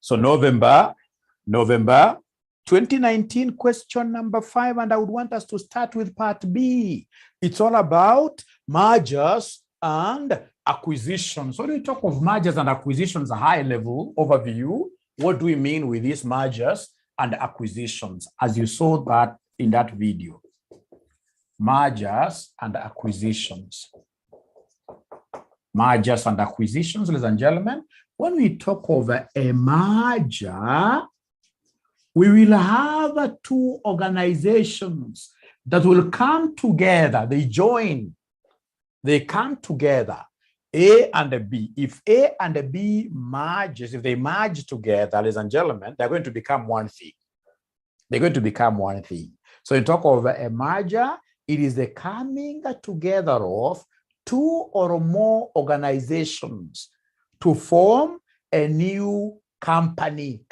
So November 2019, question number 5, and I would want us to start with part B. It's all about mergers and acquisitions. So when we talk of mergers and acquisitions, a high level overview, what do we mean with these mergers and acquisitions, as you saw that in that video? Mergers and acquisitions. Mergers and acquisitions, ladies and gentlemen. When we talk of a merger, we will have two organizations that will come together. They join. They come together, A and B. If A and B merges, if they merge together, ladies and gentlemen, they're going to become one thing. They're going to become one thing. So you talk of a merger, it is the coming together of two or more organizations to form a new company,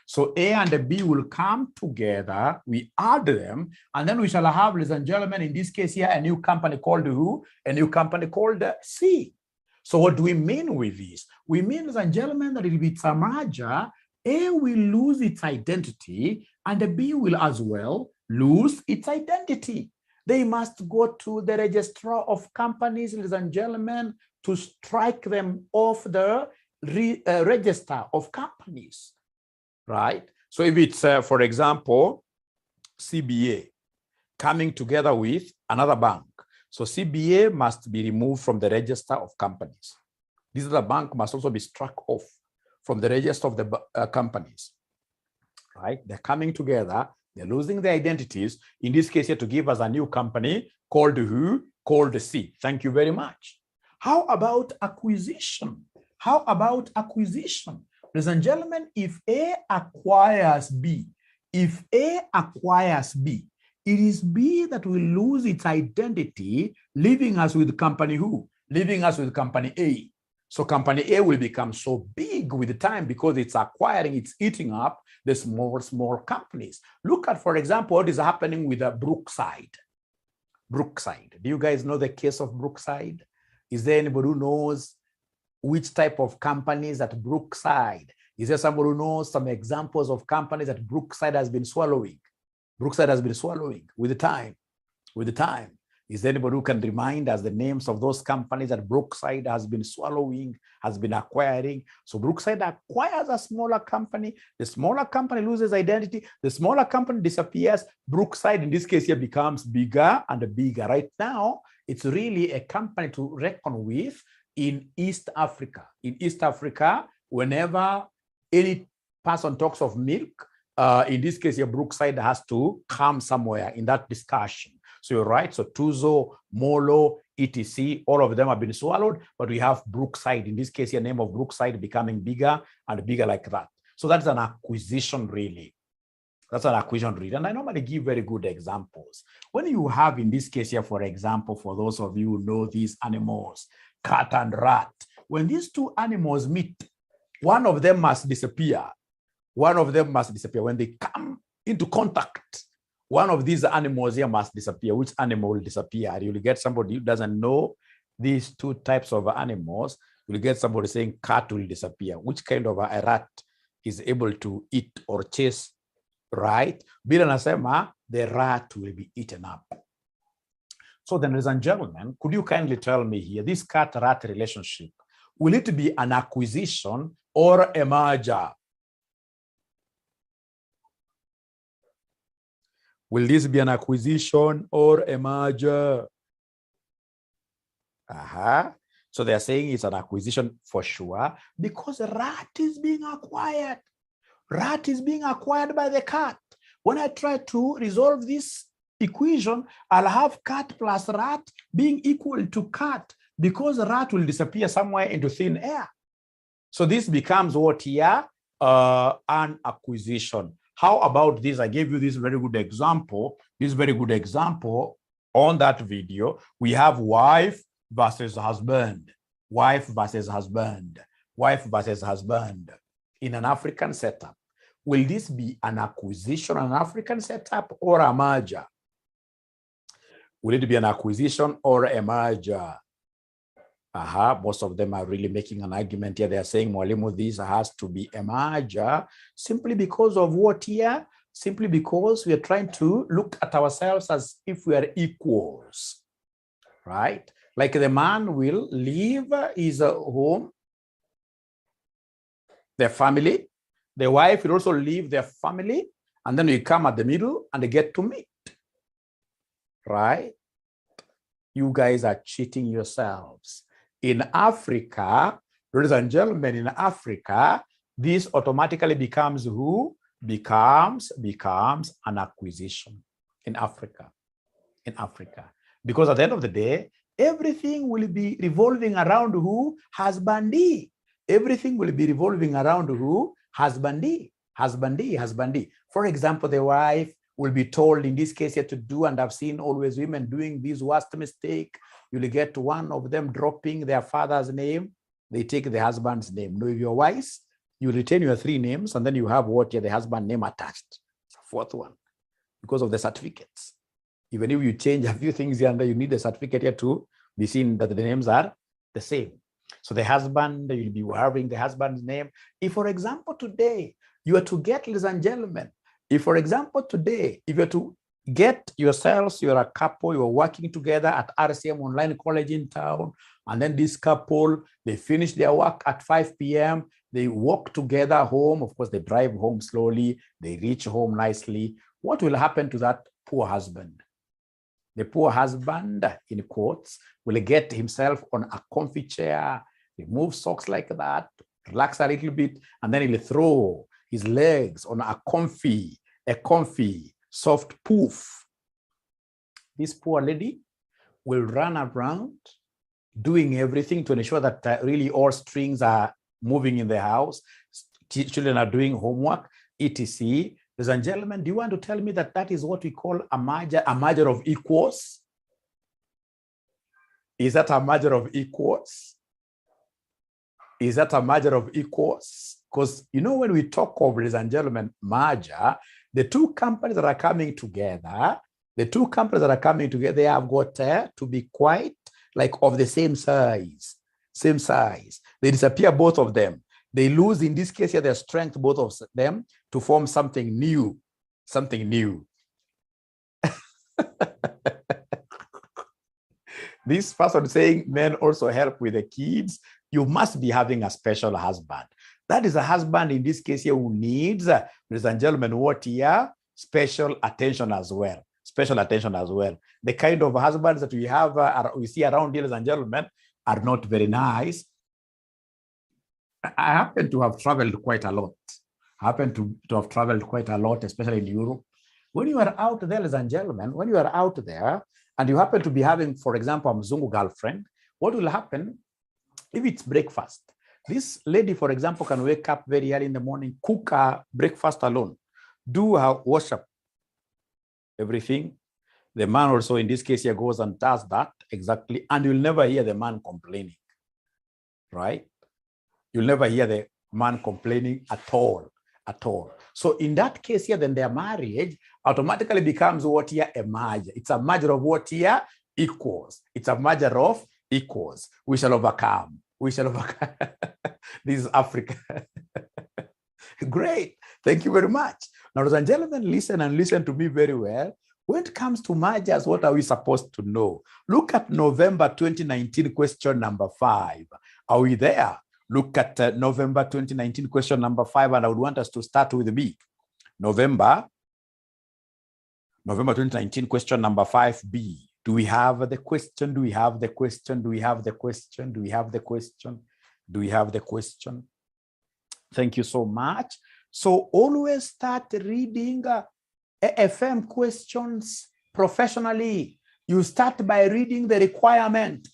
So A and B will come together, we add them, and then we shall have, ladies and gentlemen, in this case here, a new company called who? A new company called C. So what do we mean with this? We mean, ladies and gentlemen, that if it's a merger, A will lose its identity and B will as well lose its identity. They must go to the registrar of companies, ladies and gentlemen, to strike them off the register of companies, right? So if it's, for example, CBA coming together with another bank, so CBA must be removed from the register of companies. This other bank must also be struck off from the register of the companies, right? They're coming together, they're losing their identities, in this case here to give us a new company called who? Called C. Thank you very much. How about acquisition? How about acquisition? Ladies and gentlemen, if A acquires B, it is B that will lose its identity, leaving us with company who? Leaving us with company A. So company A will become so big with the time because it's acquiring, it's eating up the small companies. Look at, for example, what is happening with Brookside. Brookside. Do you guys know the case of Brookside? Is there anybody who knows which type of companies at Brookside? Is there somebody who knows some examples of companies that Brookside has been swallowing? Brookside has been swallowing with the time. Is there anybody who can remind us the names of those companies that Brookside has been swallowing, has been acquiring? So Brookside acquires a smaller company. The smaller company loses identity. The smaller company disappears. Brookside, in this case here, becomes bigger and bigger. Right now, it's really a company to reckon with in East Africa. In East Africa, whenever any person talks of milk, in this case here, Brookside has to come somewhere in that discussion. So you're right. So Tuzo, Molo, etc., all of them have been swallowed, but we have Brookside. In this case here, name of Brookside becoming bigger and bigger like that. So that's an acquisition really. That's an acquisition really. And I normally give very good examples. When you have, in this case here, for example, for those of you who know these animals, cat and rat, when these two animals meet, one of them must disappear. One of them must disappear. When they come into contact, one of these animals here must disappear. Which animal will disappear? You'll get somebody who doesn't know these two types of animals. You'll get somebody saying cat will disappear. Which kind of a rat is able to eat or chase, right? Bila nasema, the rat will be eaten up. So then, ladies and gentlemen, could you kindly tell me here, this cat-rat relationship, will it be an acquisition or a merger? Will this be an acquisition or a merger? So they're saying it's an acquisition for sure because rat is being acquired. Rat is being acquired by the cat. When I try to resolve this equation, I'll have cat plus rat being equal to cat because rat will disappear somewhere into thin air. So this becomes what here? An acquisition. How about this? I gave you this very good example. On that video. We have wife versus husband. Wife versus husband. Wife versus husband in an African setup. Will this be an acquisition, an African setup, or a merger? Will it be an acquisition or a merger? Most of them are really making an argument here. They are saying, Mwalimu, this has to be a merger simply because of what here? Simply because we are trying to look at ourselves as if we are equals, right? Like the man will leave his home, their family. The wife will also leave their family, and then we come at the middle and they get to meet, right? You guys are cheating yourselves. In Africa, ladies and gentlemen, in Africa, this automatically becomes who? Becomes an acquisition in Africa. In Africa. Because at the end of the day, everything will be revolving around who? Husbandee. Everything will be revolving around who? Husbandee. Husbandee. For example, the wife will be told in this case here to do, and I've seen always women doing this worst mistake. You'll get one of them dropping their father's name. They take the husband's name. No, if you're wise, you retain your 3 names, and then you have what? The husband name attached. It's a 4th one because of the certificates. Even if you change a few things here and there, you need the certificate here to be seen that the names are the same. So the husband, you'll be having the husband's name. If, for example, today you are to get, ladies and gentlemen, if, for example, today, if you're to get yourselves, you're a couple, you're working together at RCM Online College in town, and then this couple, they finish their work at 5 p.m., they walk together home. Of course, they drive home slowly, they reach home nicely. What will happen to that poor husband? The poor husband, in quotes, will get himself on a comfy chair, remove socks like that, relax a little bit, and then he'll throw his legs on a comfy, soft poof. This poor lady will run around doing everything to ensure that really all strings are moving in the house. Children are doing homework, etc. Ladies and gentlemen, do you want to tell me that that is what we call a merger of equals? Is that a merger of equals? Is that a merger of equals? Because, you know, when we talk of, ladies and gentlemen, merger, the 2 companies that are coming together, they have got to be quite like of the same size. They disappear, both of them. They lose, in this case here, their strength, both of them, to form something new. This person saying men also help with the kids. You must be having a special husband. That is a husband in this case here who needs, ladies and gentlemen, what here? Special attention as well. The kind of husbands that we have, we see around here, ladies and gentlemen, are not very nice. I happen to have traveled quite a lot. Especially in Europe. When you are out there, ladies and gentlemen, and you happen to be having, for example, a Mzungu girlfriend, what will happen if it's breakfast? This lady, for example, can wake up very early in the morning, cook her breakfast alone, do her worship, everything. The man also, in this case here, goes and does that exactly, and you'll never hear the man complaining, right? You'll never hear the man complaining at all. So in that case here, then their marriage automatically becomes what here? A merger. It's a merger of what here? Equals. It's a merger of equals. We shall overcome. This is Africa. Great. Thank you very much. Now, ladies and gentlemen, listen to me very well. When it comes to mergers, what are we supposed to know? Look at November 2019 question number 5. Are we there? Look at November 2019 question number 5, and I would want us to start with B. November 2019 question number 5B. Do we have the question? Thank you so much. So always start reading AFM questions professionally. You start by reading the requirement.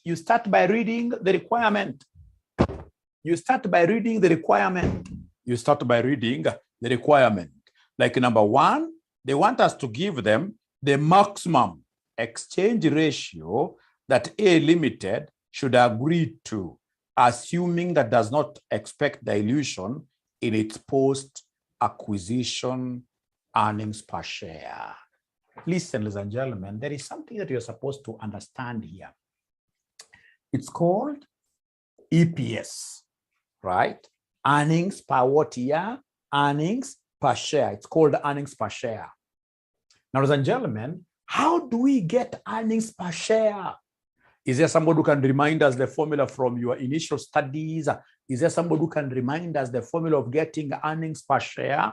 Like number 1, they want us to give them the maximum exchange ratio that A Limited should agree to, assuming that does not expect dilution in its post-acquisition earnings per share. Listen, ladies and gentlemen, there is something that you're supposed to understand here. It's called EPS, right? Earnings per what year? Earnings per share. It's called earnings per share. Now, ladies and gentlemen, how do we get earnings per share? Is there somebody who can remind us the formula from your initial studies? Is there somebody who can remind us the formula of getting earnings per share?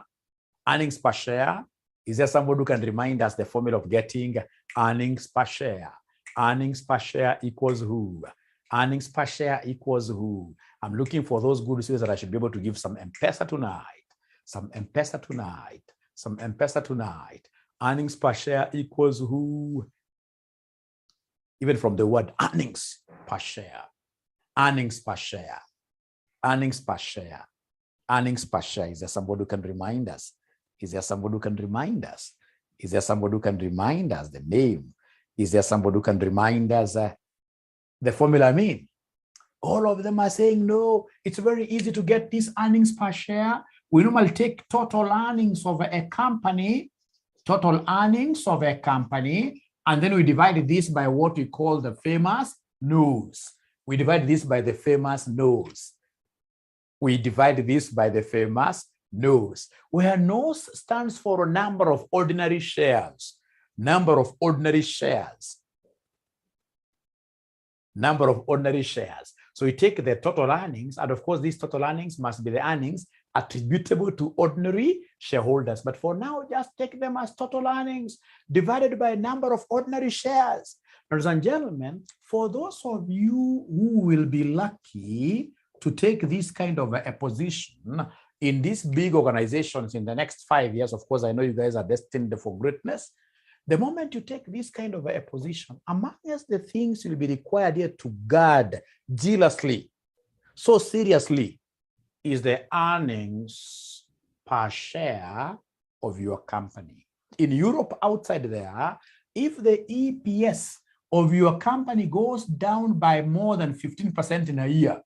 Earnings per share. Is there somebody who can remind us the formula of getting earnings per share? Earnings per share equals who? Earnings per share equals who? I'm looking for those good students that I should be able to give some M-Pesa tonight. Some M-Pesa tonight. Some M-Pesa tonight. Earnings per share equals who? Even from the word earnings per share. Earnings per share. Earnings per share. Earnings per share. Is there somebody who can remind us? Is there somebody who can remind us? Is there somebody who can remind us the name? Is there somebody who can remind us the formula? I mean, all of them are saying, no, it's very easy to get this earnings per share. We normally take total earnings of a company, total earnings of a company, and then we divide this by what we call the famous nose. We divide this by the famous nose. We divide this by the famous nose, where nose stands for a number of ordinary shares. Number of ordinary shares. Number of ordinary shares. So we take the total earnings, and of course, these total earnings must be the earnings attributable to ordinary shareholders. But for now, just take them as total earnings divided by number of ordinary shares. Ladies and gentlemen, for those of you who will be lucky to take this kind of a position in these big organizations in the next 5 years, of course, I know you guys are destined for greatness. The moment you take this kind of a position, amongst the things you'll be required here to guard jealously, so seriously, is the earnings per share of your company. In Europe, outside there, if the EPS of your company goes down by more than 15% in a year,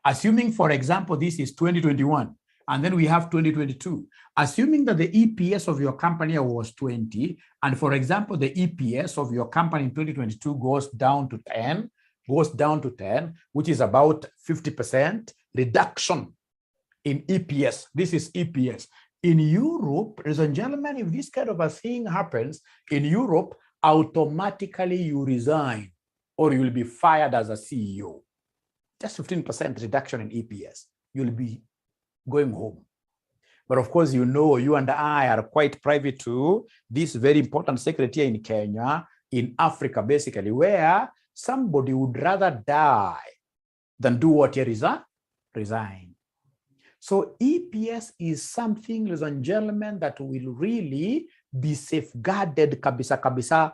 assuming, for example, this is 2021, and then we have 2022, assuming that the EPS of your company was 20, and for example, the EPS of your company in 2022 goes down to 10, which is about 50% reduction in EPS. This is EPS. In Europe, ladies and gentlemen, if this kind of a thing happens in Europe, automatically you resign or you will be fired as a CEO. Just 15% reduction in EPS. You'll be going home. But of course, you know, you and I are quite private to this very important secret here in Kenya, in Africa, basically, where somebody would rather die than do what here is resign. So EPS is something, ladies and gentlemen, that will really be safeguarded kabisa kabisa.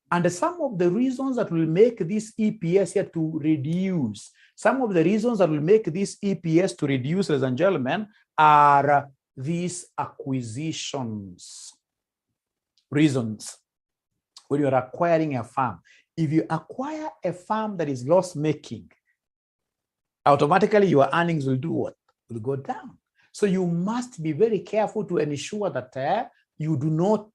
And some of the reasons that will make this EPS here to reduce, some of the reasons that will make this EPS to reduce, ladies and gentlemen, are these acquisitions. Reasons. When you're acquiring a farm, if you acquire a farm that is loss-making, automatically your earnings will do what? Will go down. So you must be very careful to ensure that you do not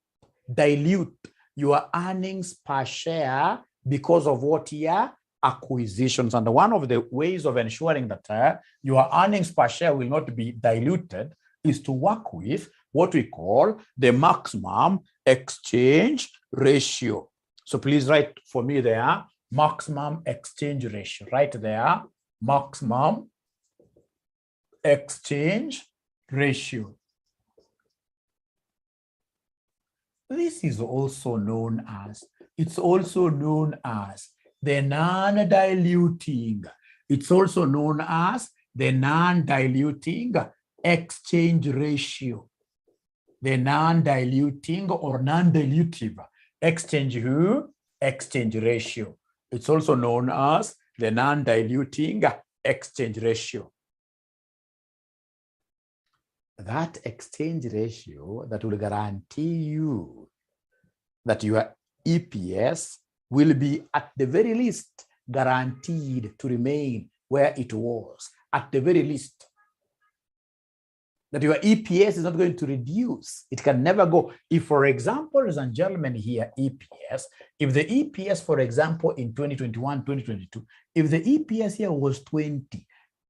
dilute your earnings per share because of what here? Acquisitions. And one of the ways of ensuring that your earnings per share will not be diluted is to work with what we call the maximum exchange ratio. So please write for me there, maximum exchange ratio. Right there, maximum exchange ratio. This is also known as, the non-diluting. It's also known as the non-diluting exchange ratio. The non-diluting or non-dilutive exchange ratio. It's also known as the non-diluting exchange ratio. That exchange ratio that will guarantee you that your EPS will be at the very least guaranteed to remain where it was, at the very least. that your EPS is not going to reduce. It can never go. If, for example, ladies and gentlemen, here, EPS, if the EPS, for example, in 2021, 2022, if the EPS here was 20,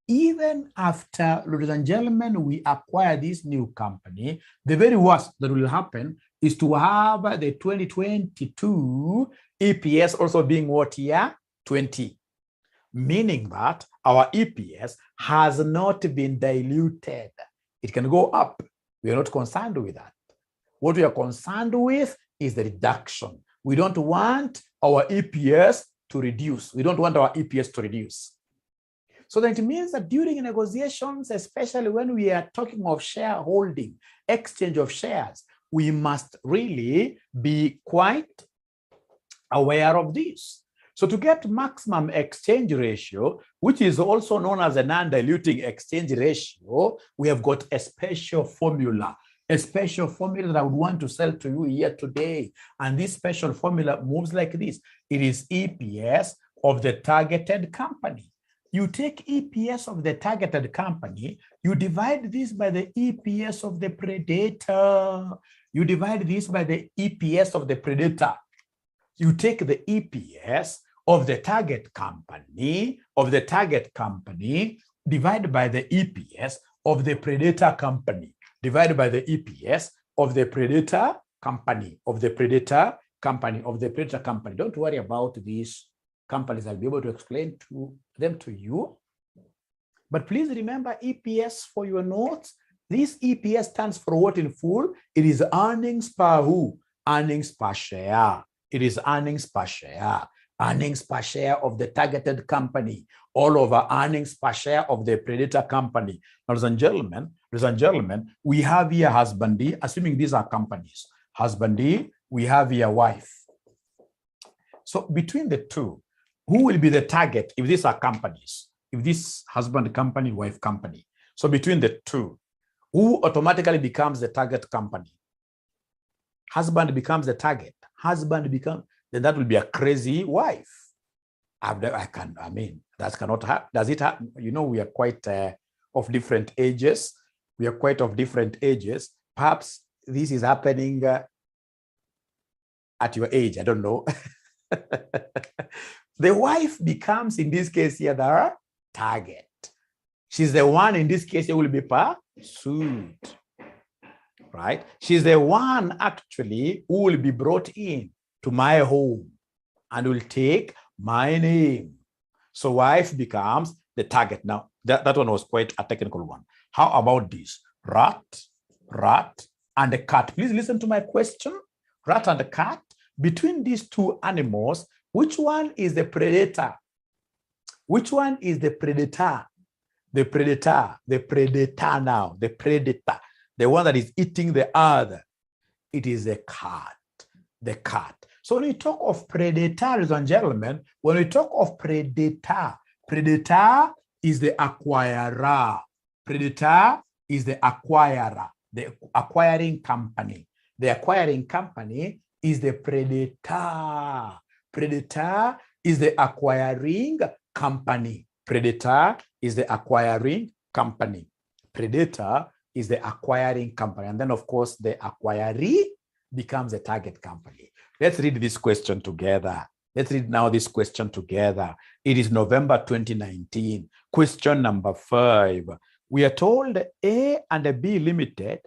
even after, ladies and gentlemen, we acquire this new company, the very worst that will happen is to have the 2022 EPS also being what here? 20. Meaning that our EPS has not been diluted. It can go up. We are not concerned with that. What we are concerned with is the reduction. We don't want our EPS to reduce. We don't want our EPS to reduce. So that it means that during negotiations, especially when we are talking of shareholding, exchange of shares, we must really be quite aware of this. So to get maximum exchange ratio, which is also known as a non-diluting exchange ratio, we have got a special formula that I would want to sell to you here today. And this special formula moves like this. It is EPS of the targeted company. You take EPS of the targeted company, you divide this by the EPS of the predator. You divide this by the EPS of the predator. You take the EPS of the target company, divided by the EPS of the predator company, divided by the EPS of the predator company, Don't worry about these companies. I'll be able to explain them to you. But please remember EPS for your notes. This EPS stands for what in full? It is earnings per who? Earnings per share. It is earnings per share. Earnings per share of the targeted company, all over earnings per share of the predator company. Ladies and gentlemen, we have here husbandee, assuming these are companies. Husbandee, we have here wife. So between the two, who will be the target if these are companies? If this husband company, wife company. So between the two, who automatically becomes the target company? Husband becomes the target. Then that will be a crazy wife. That cannot happen. Does it happen? You know, we are quite of different ages. Perhaps this is happening at your age. I don't know. The wife becomes, in this case here, the target. She's the one, in this case, who will be pursued. Right? She's the one, actually, who will be brought in to my home and will take my name. So wife becomes the target. Now, that one was quite a technical one. How about this? Rat, and a cat. Please listen to my question. Rat and a cat. Between these two animals, which one is the predator? Which one is the predator? The predator now. The predator. The one that is eating the other. It is a cat. The cat. So when we talk of predator, ladies and gentlemen, when we talk of predator is the acquirer. Predator is the acquirer, the acquiring company. The acquiring company is the predator. Predator is the acquiring company. Predator is the acquiring company. Predator is the acquiring company. And then, of course, the acquiree becomes the target company. Let's read this question together. Let's read now this question together. It is November 2019. Question number 5. We are told A and B Limited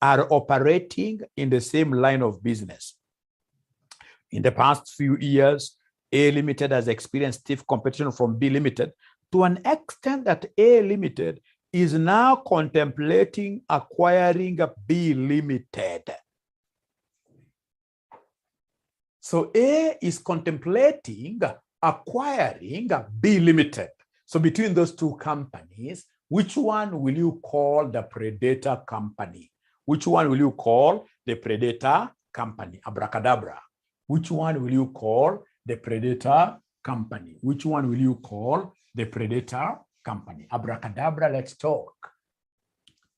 are operating in the same line of business. In the past few years, A Limited has experienced stiff competition from B Limited to an extent that A Limited is now contemplating acquiring B Limited. So A is contemplating acquiring B Limited. So between those two companies, which one will you call the predator company? Which one will you call the predator company? Abracadabra. Which one will you call the predator company? Which one will you call the predator company? Abracadabra, let's talk.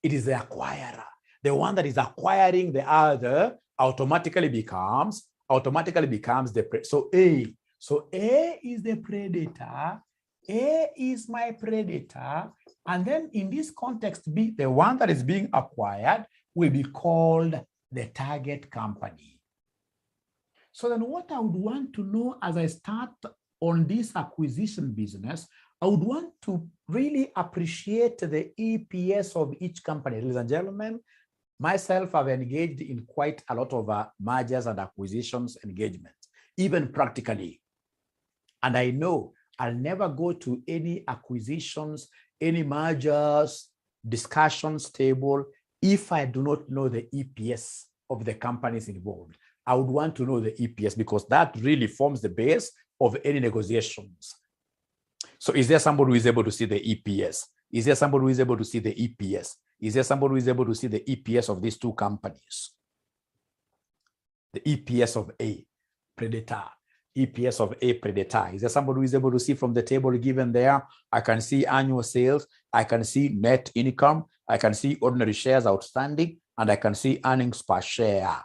It is the acquirer. The one that is acquiring the other automatically becomes the so A. So A is the predator. A is my predator. And then in this context, B, the one that is being acquired will be called the target company. So then what I would want to know as I start on this acquisition business, I would want to really appreciate the EPS of each company. Ladies and gentlemen, myself, I've engaged in quite a lot of mergers and acquisitions engagement, even practically. And I know I'll never go to any acquisitions, any mergers, discussions table if I do not know the EPS of the companies involved. I would want to know the EPS because that really forms the base of any negotiations. So is there somebody who is able to see the EPS? Is there somebody who is able to see the EPS? Is there somebody who is able to see the EPS of these two companies? The EPS of A, Predator. EPS of A, Predator. Is there somebody who is able to see from the table given there? I can see annual sales. I can see net income. I can see ordinary shares outstanding. And I can see earnings per share.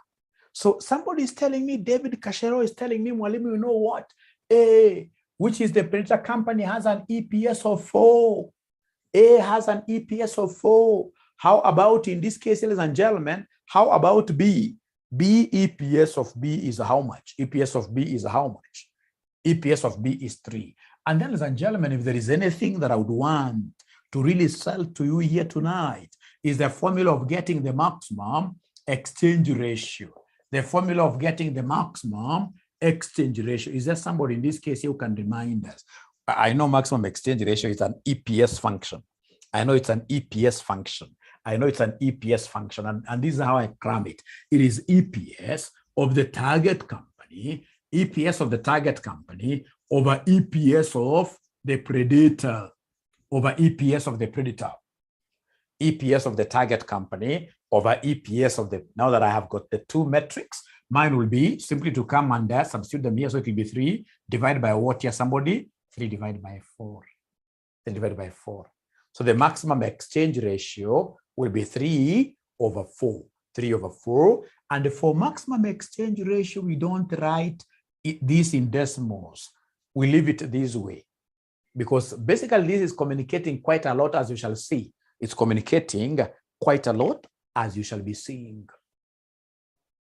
So somebody is telling me, David Kashero is telling me, Mwalimu, you know what? A, which is the Predator company, has an EPS of 4. A has an EPS of 4. How about in this case, ladies and gentlemen, how about B? B, EPS of B is how much? EPS of B is how much? EPS of B is 3. And then, ladies and gentlemen, if there is anything that I would want to really sell to you here tonight, is the formula of getting the maximum exchange ratio. The formula of getting the maximum exchange ratio. Is there somebody in this case who can remind us? I know maximum exchange ratio is an EPS function. I know it's an EPS function. I know it's an EPS function, and this is how I cram it. It is EPS of the target company, EPS of the target company over EPS of the predator, over EPS of the predator. EPS of the target company over EPS of the, now that I have got the two metrics, mine will be simply to come and substitute them here. So it will be 3 divided by what here, somebody? 3 divided by 4. 3 divided by 4. So the maximum exchange ratio will be 3 over 4. 3 over 4. And for maximum exchange ratio, we don't write this in decimals. We leave it this way. Because basically this is communicating quite a lot, as you shall see. It's communicating quite a lot, as you shall be seeing.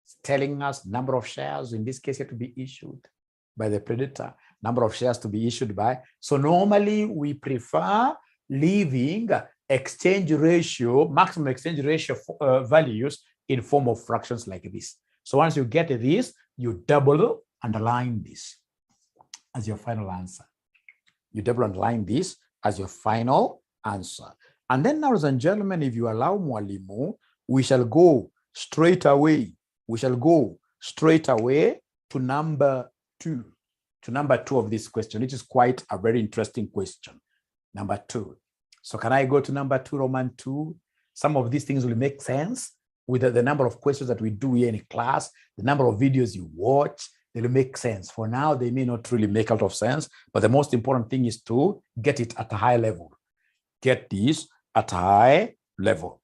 It's telling us number of shares, in this case, to be issued by the predator, number of shares to be issued by. So normally we prefer leaving exchange ratio, maximum exchange ratio values in form of fractions like this. So once you get this, you double underline this as your final answer. You double underline this as your final answer. And then, ladies and gentlemen, if you allow Mwalimu, we shall go straight away. We shall go straight away to number 2. To number 2 of this question, which is quite a very interesting question. Number 2. So can I go to number 2, Roman 2? Some of these things will make sense with the number of questions that we do here in class, the number of videos you watch, they'll make sense. For now, they may not really make a lot of sense, but the most important thing is to get it at a high level. Get this at a high level.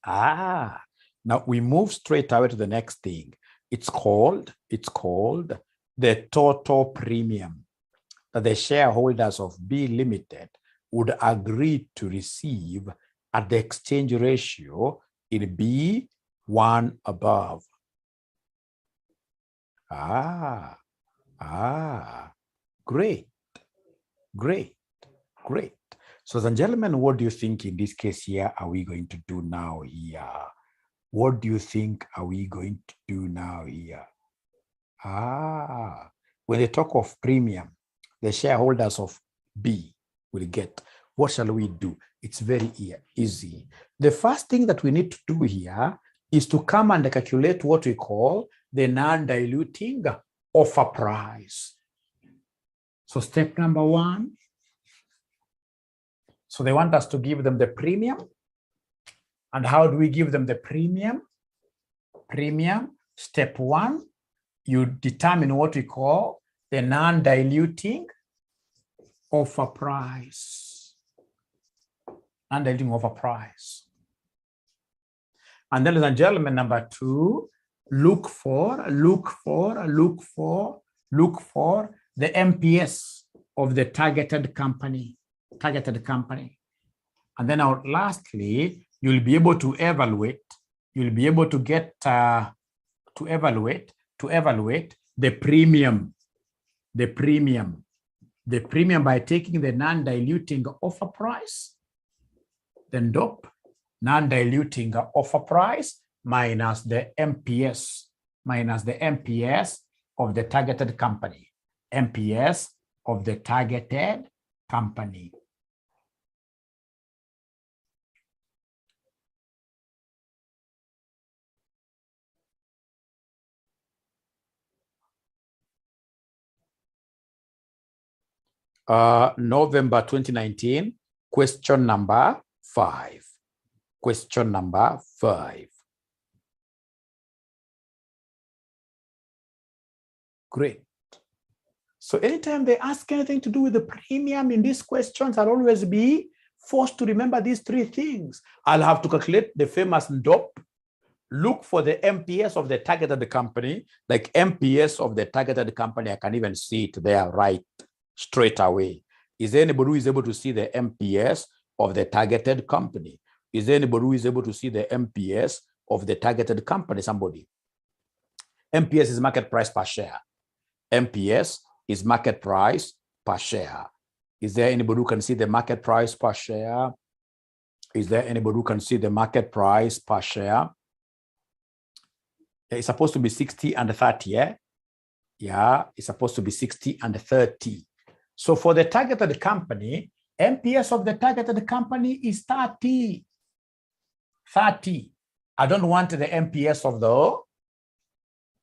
Now we move straight away to the next thing. It's called the total premium that the shareholders of B Limited would agree to receive at the exchange ratio in B1 above. Great. So, ladies and gentlemen, what do you think in this case here are we going to do now here? What do you think are we going to do now here? When they talk of premium, the shareholders of B will get. What shall we do? It's very easy. The first thing that we need to do here is to come and calculate what we call the non-diluting offer price. So step number 1. So they want us to give them the premium. And how do we give them the premium? Step 1, you determine what we call the non-diluting offer price. Non-diluting offer price. And then, ladies and gentlemen, number 2, look for the MPS of the targeted company. And then lastly, you'll be able to evaluate. You'll be able to get to evaluate the premium by taking the non-diluting offer price, then DOP, non-diluting offer price minus the MPS of the targeted company, MPS of the targeted company. November 2019, question number 5. Question number 5. Great. So anytime they ask anything to do with the premium in these questions, I'll always be forced to remember these 3 things. I'll have to calculate the famous DOP, look for the MPS of the targeted company, like MPS of the targeted company. I can even see it there right straight away. Is there anybody who is able to see the MPS of the targeted company? Is there anybody who is able to see the MPS of the targeted company? Somebody. MPS is market price per share. MPS is market price per share. Is there anybody who can see the market price per share? Is there anybody who can see the market price per share? It's supposed to be 60 and 30, yeah? Yeah, it's supposed to be 60 and 30. So for the targeted company, MPS of the targeted company is 30. 30. I don't want the MPS of the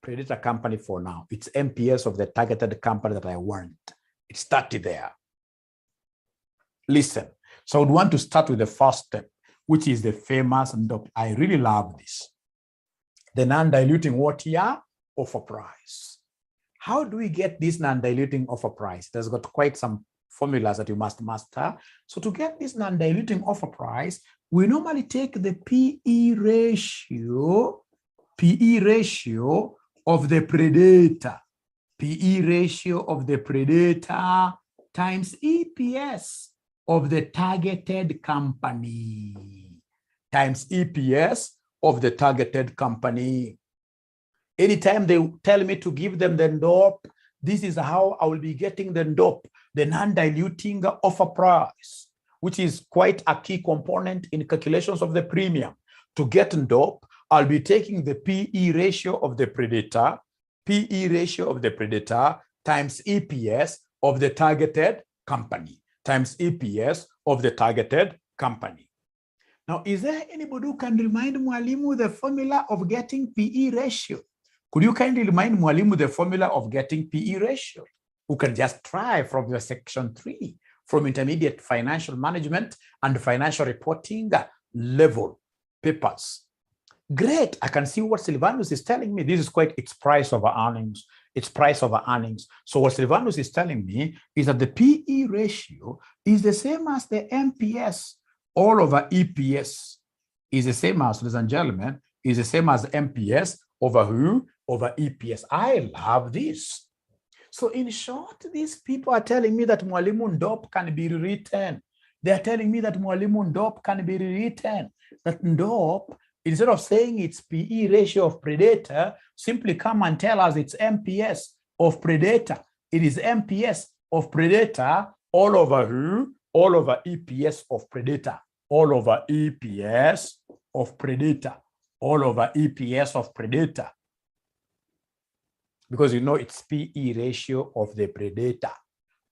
predator company for now. It's MPS of the targeted company that I want. It's 30 there. Listen, so I would want to start with the first step, which is the famous, and I really love this. The non-diluting what here? Offer price. How do we get this non-diluting offer price? There's got quite some formulas that you must master. So to get this non-diluting offer price, we normally take the PE ratio of the predator. PE ratio of the predator times EPS of the targeted company. Times EPS of the targeted company. Anytime they tell me to give them the DOP, this is how I will be getting the DOP, the non-diluting offer price, which is quite a key component in calculations of the premium. To get DOP, I'll be taking the PE ratio of the predator, times EPS of the targeted company, times EPS of the targeted company. Now, is there anybody who can remind Mwalimu the formula of getting PE ratio? Could you kindly remind Mwalimu the formula of getting PE ratio? Who can just try from your section 3, from intermediate financial management and financial reporting level papers. Great, I can see what Silvanus is telling me. This is quite, it's price over earnings. It's price over earnings. So what Silvanus is telling me is that the PE ratio is the same as the MPS all over EPS. Is the same as, ladies and gentlemen, is the same as MPS over who? Over EPS. I love this. So in short, these people are telling me that Mwalimu DOP can be rewritten. They are telling me that Mwalimu DOP can be rewritten. That DOP, instead of saying it's PE ratio of predator, simply come and tell us it's MPS of predator. It is MPS of predator all over who? All over EPS of predator. All over EPS of predator. All over EPS of predator. Because you know it's PE ratio of the predator.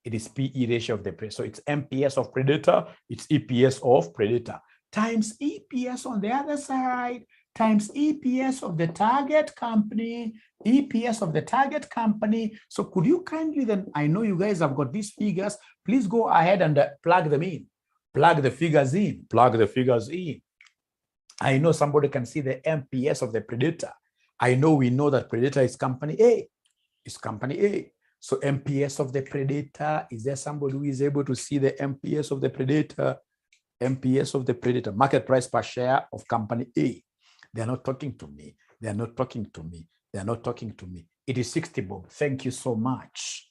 It is PE ratio of the predator. So it's MPS of predator, it's EPS of predator. Times EPS on the other side, times EPS of the target company, EPS of the target company. So could you kindly then, I know you guys have got these figures, please go ahead and plug them in. Plug the figures in, plug the figures in. I know somebody can see the MPS of the predator. I know we know that predator is company A. It's company A. So MPS of the predator, is there somebody who is able to see the MPS of the predator? MPS of the predator, market price per share of company A. They are not talking to me. They are not talking to me. They are not talking to me. It is 60, Bob. Thank you so much.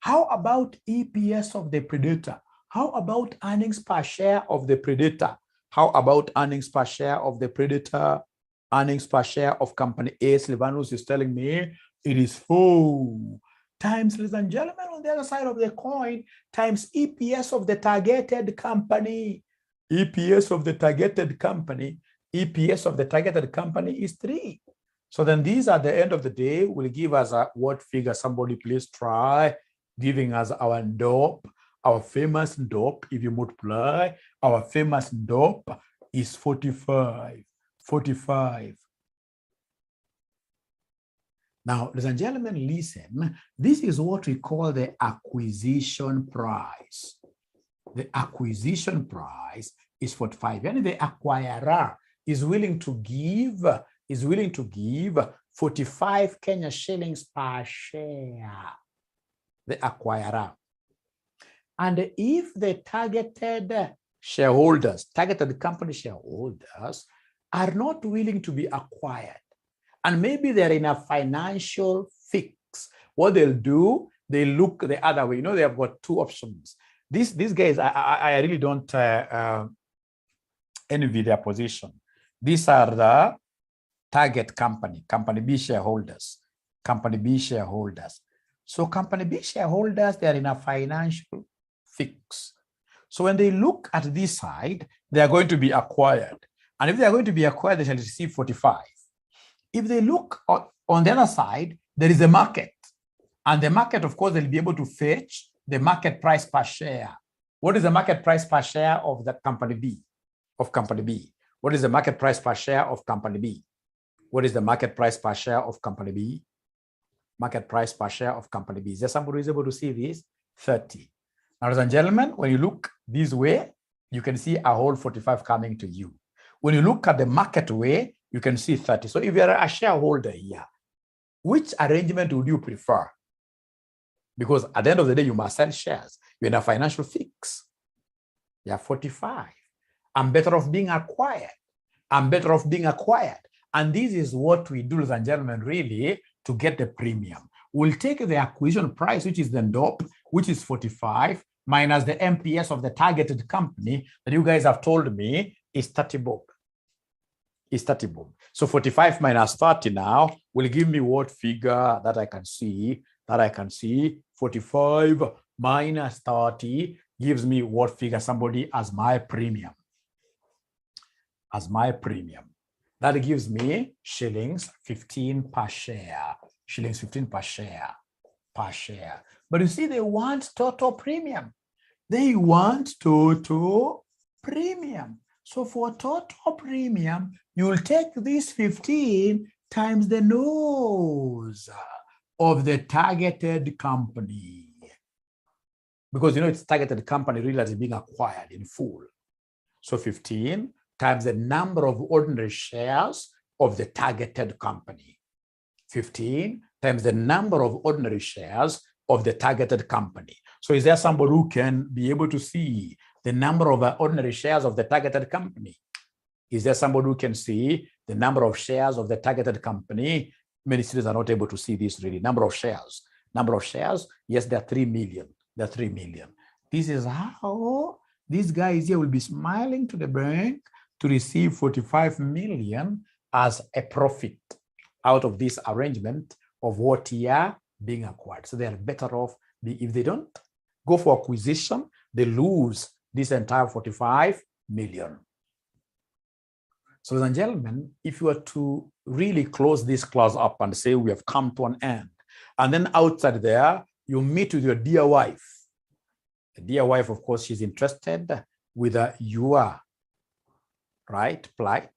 How about EPS of the predator? How about earnings per share of the predator? How about earnings per share of the predator? Earnings per share of company A, Silvanus is telling me it is 4 times, ladies and gentlemen, on the other side of the coin, times EPS of the targeted company. EPS of the targeted company, EPS of the targeted company is 3. So then these at the end of the day will give us a what figure? Somebody please try giving us our DOP, our famous DOP. If you multiply, our famous DOP is 45. 45. Now, ladies and gentlemen, listen. This is what we call the acquisition price. The acquisition price is 45. And the acquirer is willing to give 45 Kenya shillings per share. The acquirer. And if the targeted shareholders, targeted company shareholders are not willing to be acquired, and maybe they're in a financial fix, what they'll do, they look the other way. You know, they have got 2 options. These guys, I really don't envy their position. These are the target company B shareholders, company B shareholders. So company B shareholders, they are in a financial fix. So when they look at this side, they are going to be acquired. And if they are going to be acquired, they shall receive 45. If they look on the other side, there is a market. And the market, of course, they'll be able to fetch the market price per share. What is the market price per share of the company B? Of company B? What is the market price per share of company B? What is the market price per share of company B? Market price per share of company B. Is there somebody who is able to see this? 30. Now, ladies and gentlemen, when you look this way, you can see a whole 45 coming to you. When you look at the market way, you can see 30. So if you're a shareholder here, which arrangement would you prefer? Because at the end of the day, you must sell shares. You're in a financial fix. You're 45. I'm better off being acquired. I'm better off being acquired. And this is what we do, ladies and gentlemen, really, to get the premium. We'll take the acquisition price, which is the DOP, which is 45, minus the MPS of the targeted company that you guys have told me is 30 bob. Is 30 bob. So 45 minus 30 now will give me what figure that I can see? 45 minus 30 gives me what figure? Somebody as my premium. As my premium. That gives me shillings 15 per share. Shillings 15 per share. Per share. But you see, they want total premium. They want total premium. So for total premium, you'll take this 15 times the nose of the targeted company. Because, you know, it's targeted company really is being acquired in full. So 15 times the number of ordinary shares of the targeted company. 15 times the number of ordinary shares of the targeted company. So is there somebody who can be able to see the number of ordinary shares of the targeted company? Is there somebody who can see the number of shares of the targeted company? Many students are not able to see this really. Number of shares. Number of shares, yes, there are 3 million. There are 3 million. This is how these guys here will be smiling to the bank to receive 45 million as a profit out of this arrangement of what here being acquired. So they are better off. If they don't go for acquisition, they lose this entire 45 million. So, ladies and gentlemen, if you were to really close this class up and say we have come to an end, and then outside there, you meet with your dear wife. The dear wife, of course, she's interested with your right plight.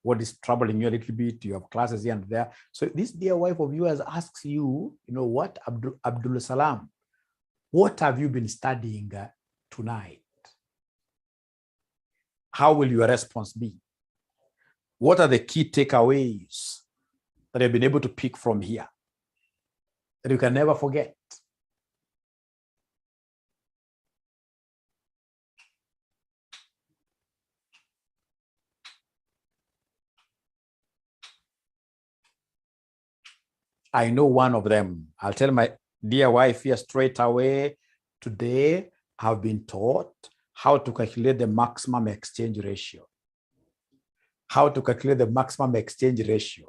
What is troubling you a little bit? You have classes here and there. So this dear wife of yours asks you, you know what, Abdul Salam, what have you been studying tonight? How will your response be? What are the key takeaways that you've been able to pick from here that you can never forget? I know one of them. I'll tell my dear wife here straight away. Today, have been taught how to calculate the maximum exchange ratio. How to calculate the maximum exchange ratio.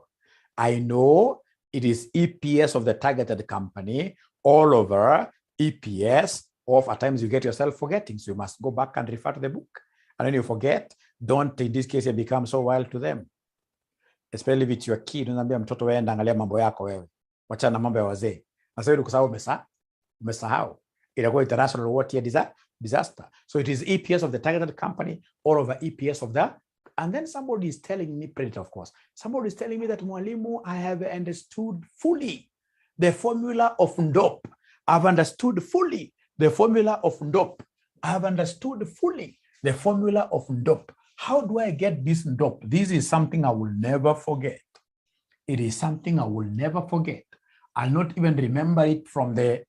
I know it is EPS of the targeted company all over EPS of, at times you get yourself forgetting. So you must go back and refer to the book. And when you forget, don't in this case become so wild to them. Especially with your kid, unaambia mtoto wewe angalia mambo yako wewe. Wacha na mambo ya wazee. Sasa wewe kusahau umesahau. Itakuwa international what year disaster. So it is EPS of the targeted company all over EPS of the, and then somebody is telling me, Predator of course, somebody is telling me that Mwalimu, I have understood fully the formula of NDOP. I've understood fully the formula of NDOP. I've understood fully the formula of NDOP. How do I get this NDOP? This is something I will never forget. It is something I will never forget. I'll not even remember it from the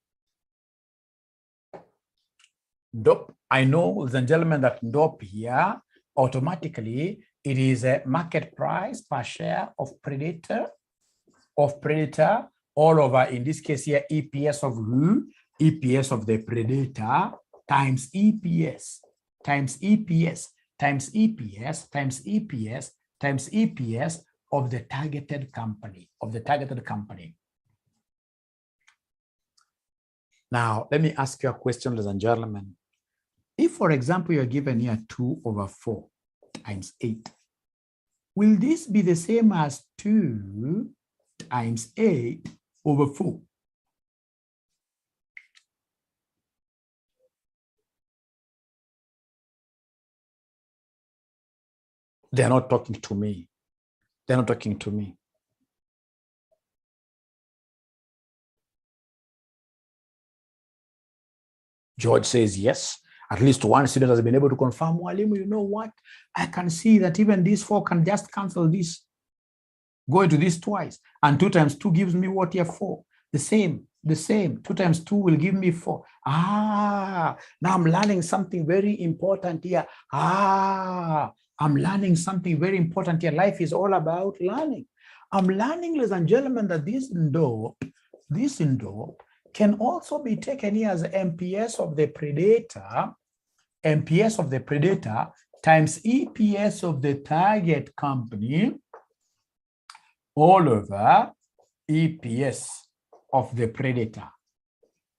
NDOP. I know, ladies and gentlemen, that NDOP here, automatically, it is a market price per share of Predator, all over, in this case here, EPS of who? EPS of the Predator times EPS, times EPS, times EPS, times EPS, times EPS of the targeted company, Now, let me ask you a question, ladies and gentlemen. If, for example, you're given here 2 over 4 times 8, will this be the same as 2 times 8 over 4? They're not talking to me. They're not talking to me. George says yes. At least one student has been able to confirm, Mwalimu, you know what? I can see that even this 4 can just cancel this. Go into this twice. And 2 times 2 gives me what here? 4. The same. 2 times 2 will give me 4. Now I'm learning something very important here. I'm learning something very important here. Life is all about learning. I'm learning, ladies and gentlemen, that this NDOP can also be taken here as MPS of the Predator, times EPS of the target company all over EPS of the Predator,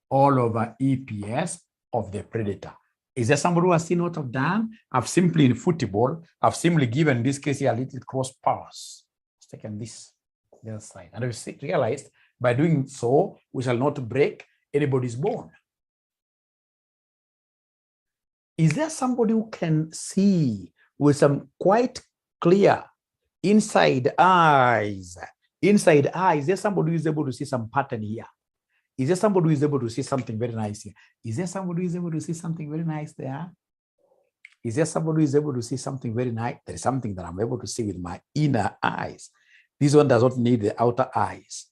all over EPS of the Predator. Is there somebody who has seen what I've done? I've simply, in football, I've simply given, in this case here, a little cross pass. It's taken this, the other side. And I've realized by doing so, we shall not break anybody's bone. Is there somebody who can see with some quite clear inside eyes? Inside eyes, is there somebody who is able to see some pattern here? Is there somebody who is able to see something very nice here? Is there somebody who is able to see something very nice there? Is there somebody who is able to see something very nice? There is something that I'm able to see with my inner eyes. This one does not need the outer eyes.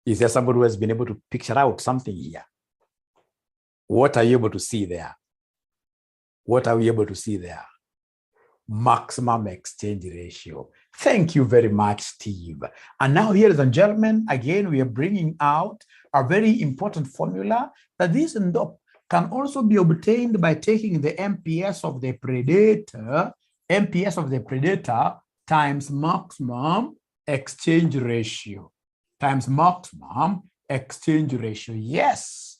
Is there somebody who has been able to picture out something here? What are you able to see there? What are we able to see there? Maximum exchange ratio. Thank you very much, Steve. And now, ladies and gentlemen, again, we are bringing out a very important formula that this NDOP can also be obtained by taking the MPS of the Predator, times maximum exchange ratio. Times maximum exchange ratio. Yes.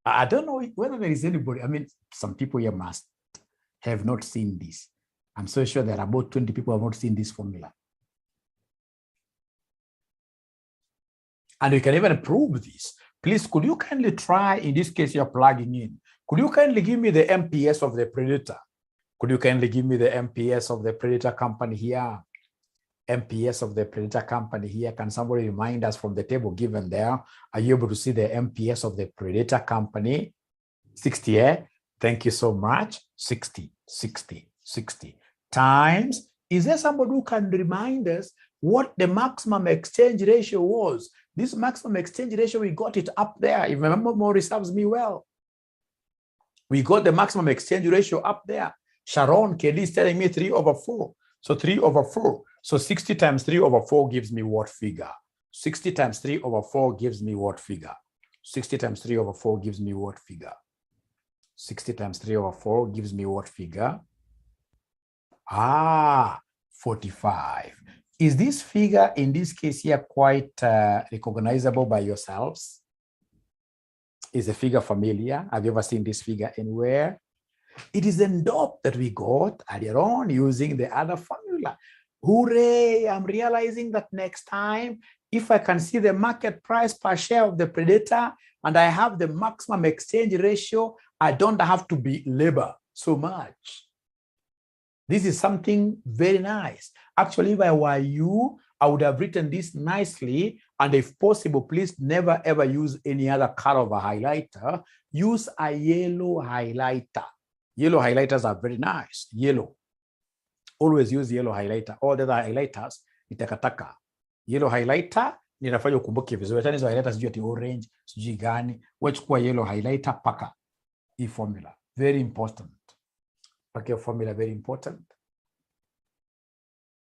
I don't know whether there is anybody. I mean, some people here must have not seen this. I'm so sure there are about 20 people who have not seen this formula. And you can even prove this. Please, could you kindly try, in this case, you're plugging in. Could you kindly give me the MPS of the Predator? Could you kindly give me the MPS of the Predator company here? MPS of the Predator company here. Can somebody remind us from the table given there? Are you able to see the MPS of the Predator company? 60, eh? Thank you so much. 60 times. Is there somebody who can remind us what the maximum exchange ratio was? This maximum exchange ratio, we got it up there. If my memory serves me well, we got the maximum exchange ratio up there. Sharon Kelly is telling me 3 over 4. So 3 over 4. So 60 times 3 over 4 gives me what figure? 60 times 3 over 4 gives me what figure? 60 times 3 over 4 gives me what figure? 60 times 3 over 4 gives me what figure? 45. Is this figure in this case here quite recognizable by yourselves? Is the figure familiar? Have you ever seen this figure anywhere? It is the NDOP that we got earlier on using the other formula. Hooray, I'm realizing that next time, if I can see the market price per share of the predator and I have the maximum exchange ratio, I don't have to be labor so much. This is something very nice. Actually, if I were you, I would have written this nicely. And if possible, please never ever use any other color of a highlighter. Use a yellow highlighter. Yellow highlighters are very nice. Yellow. Always use yellow highlighter. All the other highlighters ni takataka. Yellow highlighter ninafanya ukumbuke vizuri. Hata hizo highlighters sijui ati orange, sijui gani. Wachukua yellow highlighter paka. E formula. Very important. Okay, formula very important.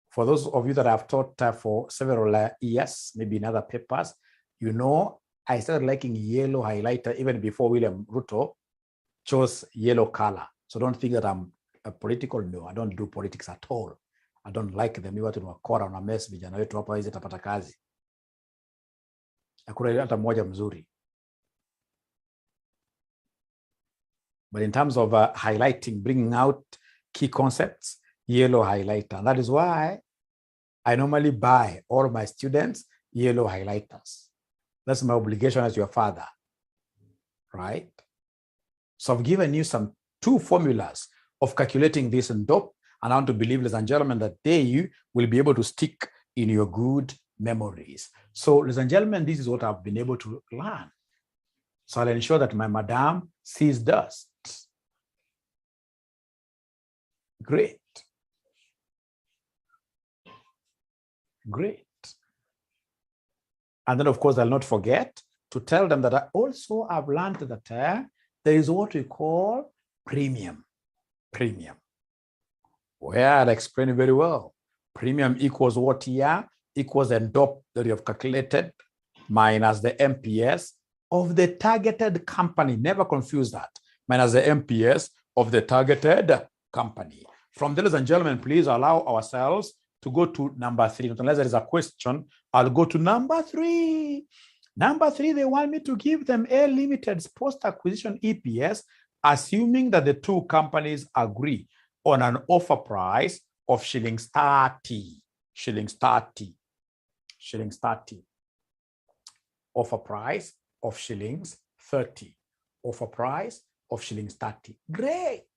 For those of you that I've taught for several years, maybe in other papers, you know, I started liking yellow highlighter even before William Ruto chose yellow color. So don't think that I'm a political. No, I don't do politics at all. I don't like them. Watu ni wakora na mess vijana wetu hapa hizi tapata kazi. Hakuna hata mmoja mzuri. But in terms of highlighting, bringing out key concepts, yellow highlighter. And that is why I normally buy all my students yellow highlighters. That's my obligation as your father, right? So I've given you two formulas of calculating this in DOP, and I want to believe, ladies and gentlemen, that they will be able to stick in your good memories. So, ladies and gentlemen, this is what I've been able to learn. So I'll ensure that my madam sees dust. Great. Great. And then, of course, I'll not forget to tell them that I also have learned that there is what we call premium. Premium. Well, I'll explain it very well. Premium equals what here? Equals the DOP that you have calculated minus the MPS of the targeted company. Never confuse that. Minus the MPS of the targeted company. From there, ladies and gentlemen, please allow ourselves to go to number 3. Not unless there is a question, I'll go to number 3. Number 3, they want me to give them A Limited's post-acquisition EPS, assuming that the two companies agree on an offer price of shillings 30. Shillings 30. Shillings 30. Offer price of shillings 30. Offer price of shillings 30. Great.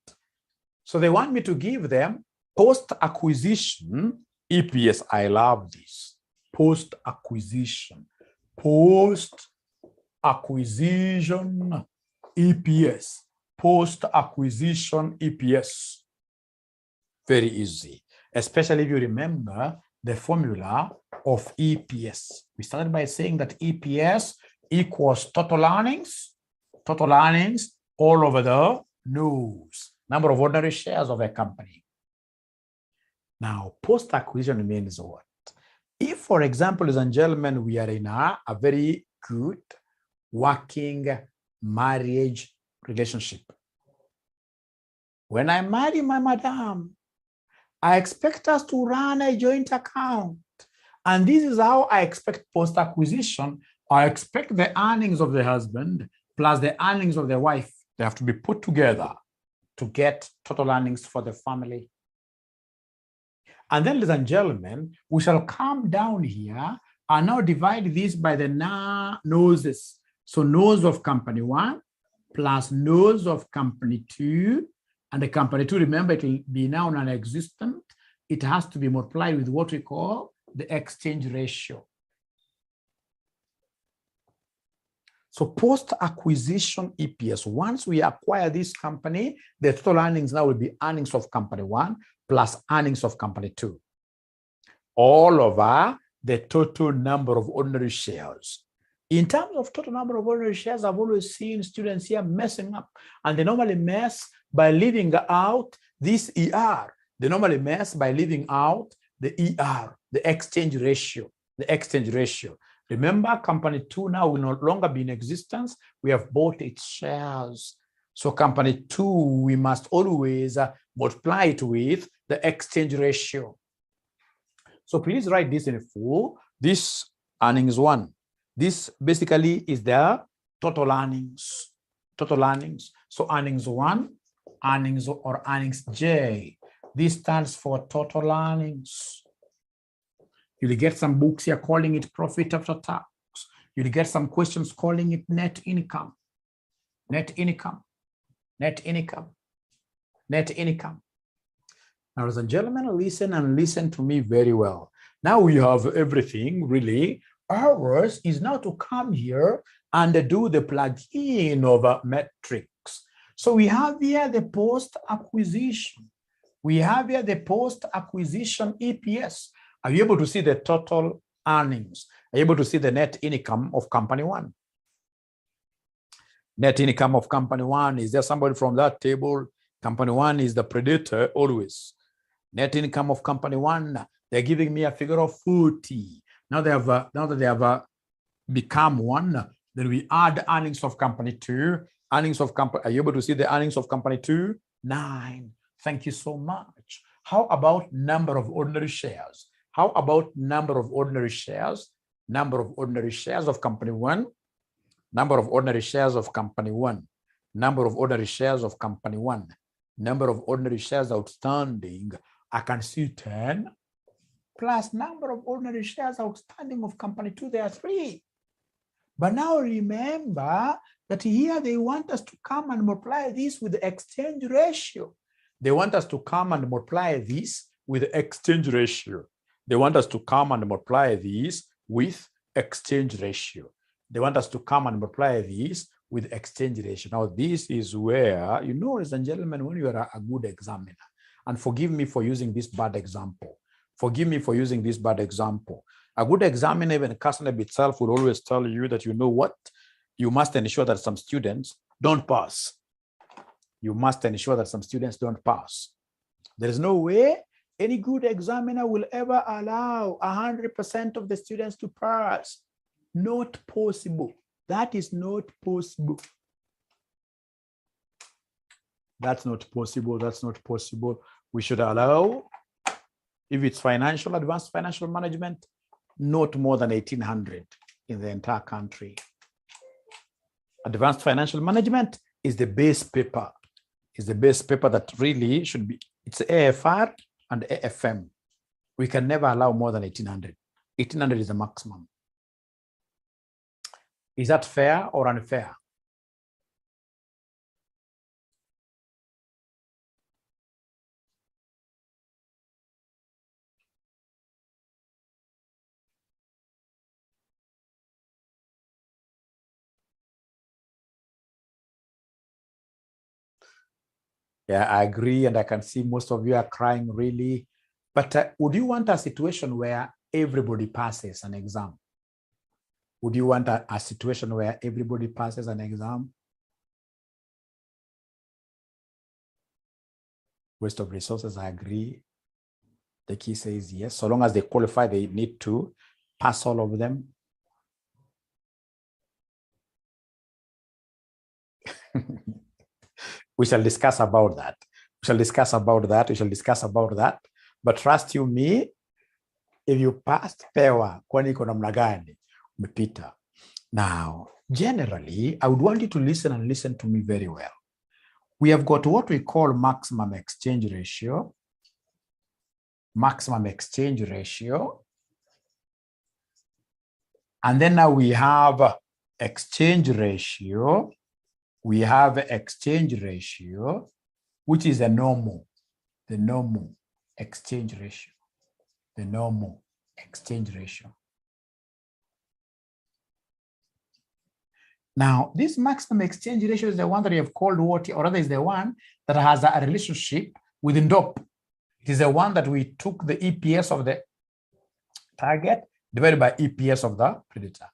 So they want me to give them post-acquisition EPS. I love this. Post-acquisition. Post-acquisition EPS. Post-acquisition EPS. Very easy. Especially if you remember the formula of EPS. We started by saying that EPS equals total earnings all over the nose. Number of ordinary shares of a company. Now, post-acquisition means what? If, for example, ladies and gentlemen, we are in a very good working marriage relationship. When I marry my madam, I expect us to run a joint account. And this is how I expect post-acquisition. I expect the earnings of the husband plus the earnings of the wife. They have to be put together to get total earnings for the family. And then, ladies and gentlemen, we shall come down here and now divide this by the noses. So nose of company 1 plus nose of company 2. And the company 2, remember, it will be now non-existent. It has to be multiplied with what we call the exchange ratio. So post-acquisition EPS, once we acquire this company, the total earnings now will be earnings of company 1 plus earnings of company 2. All over the total number of ordinary shares. In terms of total number of ordinary shares, I've always seen students here messing up. And they normally mess by leaving out this ER. They normally mess by leaving out the ER, the exchange ratio. The exchange ratio. Remember, company 2 now will no longer be in existence. We have bought its shares. So company 2, we must always multiply it with the exchange ratio. So please write this in full. This earnings 1. This basically is the total earnings. Total earnings. So earnings 1, earnings or earnings J. This stands for total earnings. You'll get some books here calling it profit after tax. You'll get some questions calling it net income. Net income. Net income. Net income. Now, ladies and gentlemen, listen and listen to me very well. Now we have everything really. Ours is now to come here and do the plug-in of metrics. So we have here the post-acquisition. We have here the post-acquisition EPS. Are you able to see the total earnings? Are you able to see the net income of company 1? Net income of company 1. Is there somebody from that table? Company 1 is the predator always. Net income of company 1. They're giving me a figure of 40. Now that they have become 1, then we add earnings of company 2. Earnings of company. Are you able to see the earnings of company 2? 9. Thank you so much. How about number of ordinary shares? How about number of ordinary shares? Number of ordinary shares of company 1. Number of ordinary shares of company 1. Number of ordinary shares of company 1. Number of ordinary shares outstanding. I can see 10 plus number of ordinary shares outstanding of company 2. There are 3. But now remember that here they want us to come and multiply this with the exchange ratio. They want us to come and multiply this with the exchange ratio. They want us to come and multiply this with exchange ratio. They want us to come and multiply this with exchange ratio. Now, this is where, you know, ladies and gentlemen, when you are a good examiner, and forgive me for using this bad example. Forgive me for using this bad example. A good examiner, even CASNEB itself, will always tell you that, you know what, you must ensure that some students don't pass. You must ensure that some students don't pass. There is no way any good examiner will ever allow 100% of the students to pass. Not possible. That is not possible. That's not possible. That's not possible. We should allow, if it's financial, advanced financial management, not more than 1,800 in the entire country. Advanced financial management is the base paper. Is the base paper that really should be, it's AFR and AFM. We can never allow more than 1,800. 1,800 is the maximum. Is that fair or unfair? Yeah, I agree, and I can see most of you are crying really. But would you want a situation where everybody passes an exam? Would you want a situation where everybody passes an exam? Waste of resources, I agree. The key says yes. So long as they qualify, they need to pass all of them. We shall discuss about that. We shall discuss about that. We shall discuss about that. But trust you me, if you passed, pewa, kwani iko namna gani? Umepita. Now, generally, I would want you to listen and listen to me very well. We have got what we call maximum exchange ratio. Maximum exchange ratio. And then now we have exchange ratio. We have exchange ratio, which is the normal exchange ratio, the normal exchange ratio. Now, this maximum exchange ratio is the one that we have called what, or rather is the one that has a relationship with NDOP. It is the one that we took the EPS of the target divided by EPS of the predator.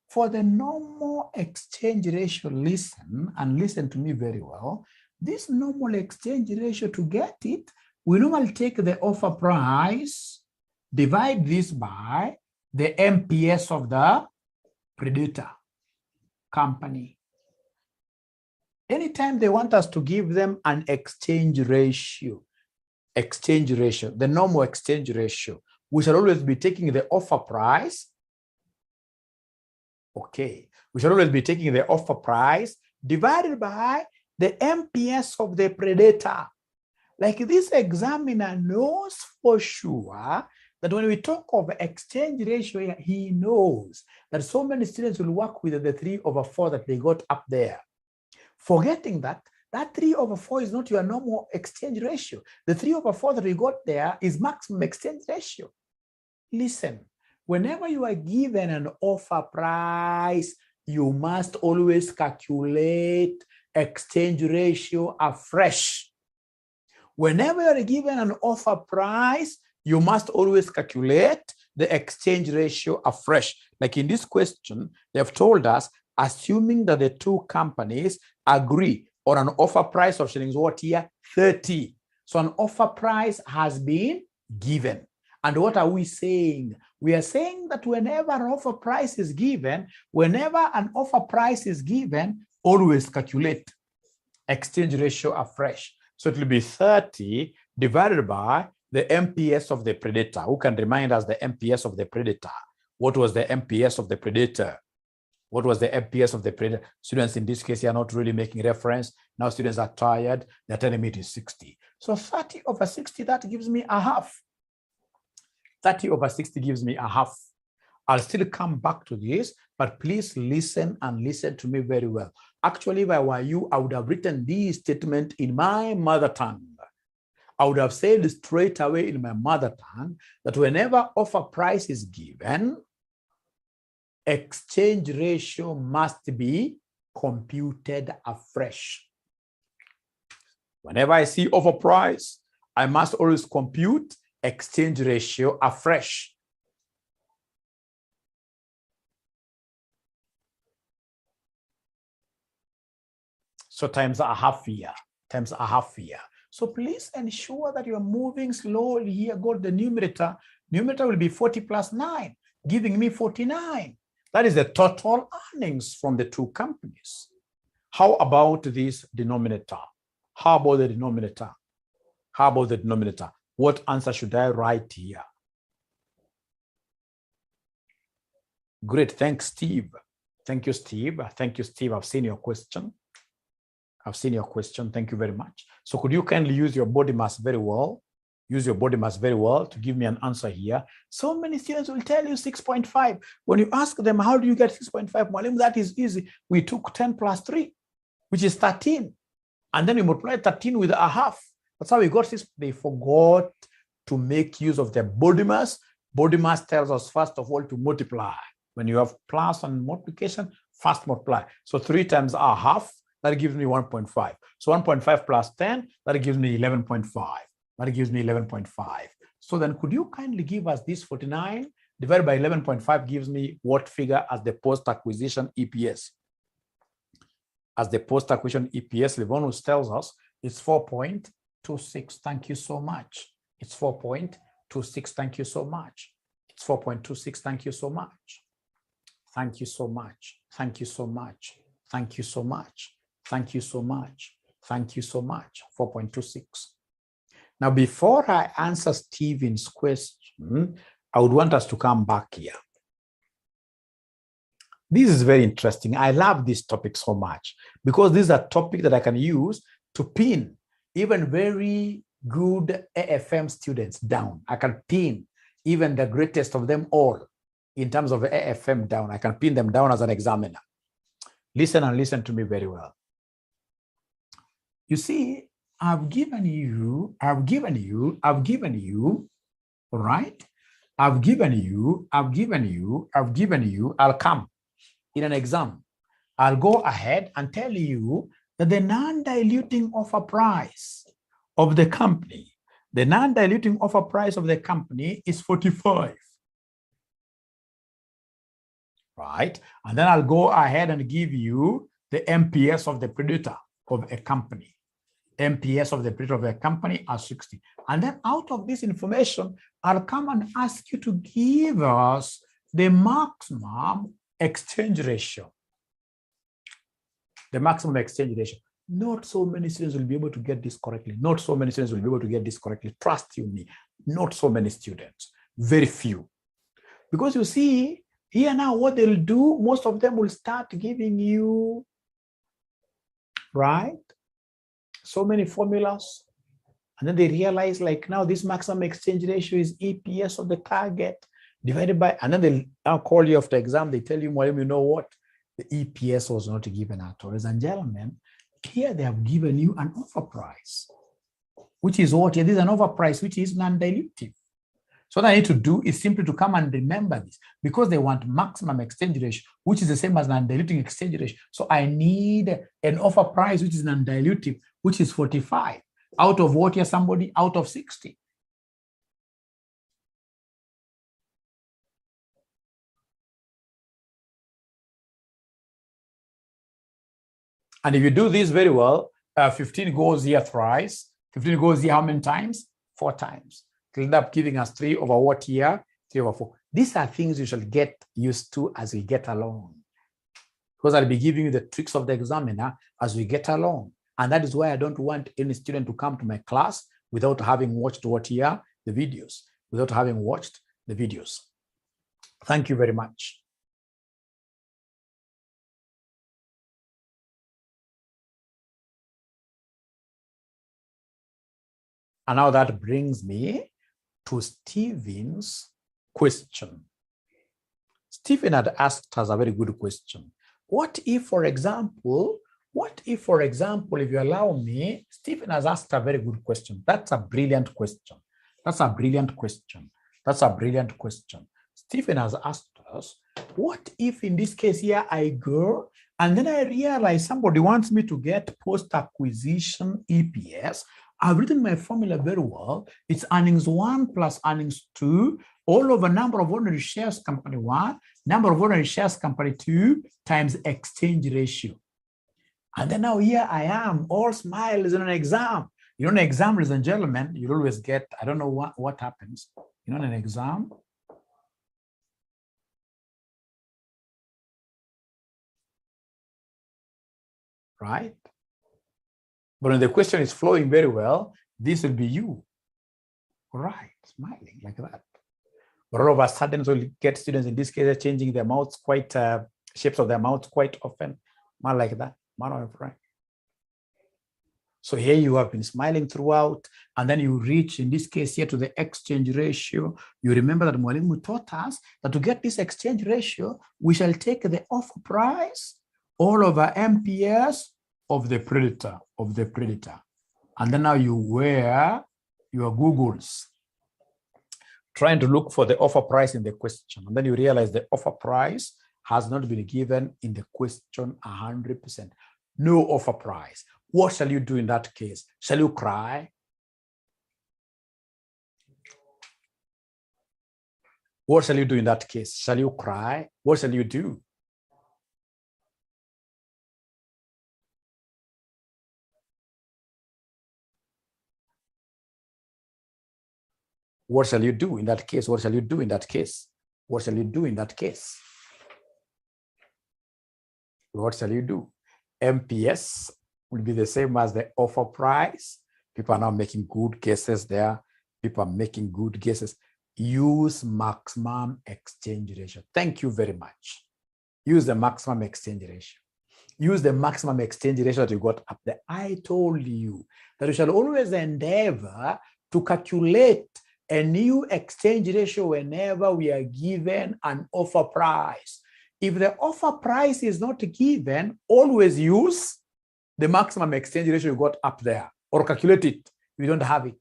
For the normal exchange ratio, listen and listen to me very well. This normal exchange ratio, to get it, we normally take the offer price, divide this by the MPS of the predator, company. Anytime they want us to give them an exchange ratio, the normal exchange ratio, we shall always be taking the offer price. Okay, we shall always be taking the offer price divided by the MPS of the predator. Like this examiner knows for sure that when we talk of exchange ratio, he knows that so many students will work with the 3/4 that they got up there, forgetting that 3/4 is not your normal exchange ratio. The 3/4 that we got there is maximum exchange ratio. Listen, whenever you are given an offer price, you must always calculate exchange ratio afresh. Whenever you are given an offer price, you must always calculate the exchange ratio afresh. Like in this question, they have told us, assuming that the two companies agree on an offer price of shillings what here? 30. So an offer price has been given. And what are we saying? We are saying that whenever an offer price is given, always calculate exchange ratio afresh. So it will be 30 divided by the MPS of the predator. Who can remind us the MPS of the predator? What was the MPS of the predator? What was the MPS of the predator? Students in this case are not really making reference. Now students are tired. They're telling me it is 60. So 30/60, that gives me a half. 30/60 gives me a half. I'll still come back to this, but please listen and listen to me very well. Actually, if I were you, I would have written this statement in my mother tongue. I would have said straight away in my mother tongue that whenever offer price is given, exchange ratio must be computed afresh. Whenever I see offer price, I must always compute exchange ratio afresh. So times a half year, So please ensure that you are moving slowly here. Go to the numerator. Numerator will be 40 plus 9, giving me 49. That is the total earnings from the two companies. How about this denominator? How about the denominator? What answer should I write here? Great, thanks, Steve. Thank you, Steve. I've seen your question. Thank you very much. So could you kindly use your body mass very well? To give me an answer here. So many students will tell you 6.5. When you ask them, how do you get 6.5? Mwalimu, that is easy. We took 10 plus 3, which is 13. And then we multiplied 13 with a half. That's how we got this. They forgot to make use of their body mass. Body mass tells us, first of all, to multiply. When you have plus and multiplication, first multiply. So 3 times a half, that gives me 1.5. So 1.5 plus 10, that gives me 11.5. So then could you kindly give us this 49 divided by 11.5 gives me what figure as the post-acquisition EPS? As the post-acquisition EPS, Livonus tells us it's 4.26. Thank you so much. It's 4.26. Thank you so much. It's 4.26. Thank you so much. Thank you so much. Thank you so much. Thank you so much. Thank you so much. Thank you so much. 4.26. Now, before I answer Stephen's question, I would want us to come back here. This is very interesting. I love this topic so much because this is a topic that I can use to pin even very good AFM students down. I can pin even the greatest of them all in terms of AFM down. I can pin them down as an examiner. Listen and listen to me very well. You see, I've given you, all right? I'll come in an exam. I'll go ahead and tell you that the non-diluting offer price of the company, is 45. Right? And then I'll go ahead and give you the MPS of the predator of a company. MPS of the predator of a company are 60. And then out of this information, I'll come and ask you to give us the maximum exchange ratio. The maximum exchange ratio. Not so many students will be able to get this correctly. Not so many students will be able to get this correctly. Trust you me. Not so many students. Very few. Because you see, here now what they'll do, most of them will start giving you, right, so many formulas. And then they realize, like, now this maximum exchange ratio is EPS of the target divided by, and then they'll now call you after exam. They tell you, well, you know what? The EPS was not given at all. Ladies and gentlemen, here they have given you an offer price, which is what? This is an offer price, which is non-dilutive. So what I need to do is simply to come and remember this, because they want maximum exchange ratio, which is the same as non-diluting exchange ratio. So I need an offer price, which is non-dilutive, which is 45. Out of what here, somebody? Out of 60. And if you do this very well, 15 goes here thrice. 15 goes here how many times? 4 times. It'll end up giving us 3 over what here? 3 over 4. These are things you shall get used to as we get along. Because I'll be giving you the tricks of the examiner as we get along. And that is why I don't want any student to come to my class without having watched what here? The videos. Without having watched the videos. Thank you very much. And now that brings me to Stephen's question. Stephen had asked us a very good question. What if, for example, if you allow me, Stephen has asked a very good question. That's a brilliant question. That's a brilliant question. That's a brilliant question. Stephen has asked us, what if in this case here I go and then I realize somebody wants me to get post-acquisition EPS. I've written my formula very well. It's earnings 1 plus earnings 2 all over number of ordinary shares company 1, number of ordinary shares company 2 times exchange ratio. And then now here I am, all smiles in an exam. You know, in an exam, ladies and gentlemen, you always get, I don't know what happens. You know, in an exam, right? But when the question is flowing very well, this will be you, right? Smiling like that. But all of a sudden, so you get students in this case changing their mouths quite, shapes of their mouths quite often, man like that, man, right? So here you have been smiling throughout, and then you reach, in this case here, to the exchange ratio. You remember that Mwalimu taught us that to get this exchange ratio, we shall take the offer price all over MPS of the predator, And then now you wear your Googles, trying to look for the offer price in the question. And then you realize the offer price has not been given in the question 100%. No offer price. What shall you do in that case? Shall you cry? What shall you do in that case? Shall you cry? What shall you do? What shall you do in that case? What shall you do in that case? What shall you do in that case? What shall you do? MPS will be the same as the offer price. People are now making good guesses there. People are making good guesses. Use maximum exchange ratio. Thank you very much. Use the maximum exchange ratio. Use the maximum exchange ratio that you got up there. I told you that you shall always endeavor to calculate a new exchange ratio whenever we are given an offer price. If the offer price is not given, always use the maximum exchange ratio you got up there, or calculate it if you don't have it.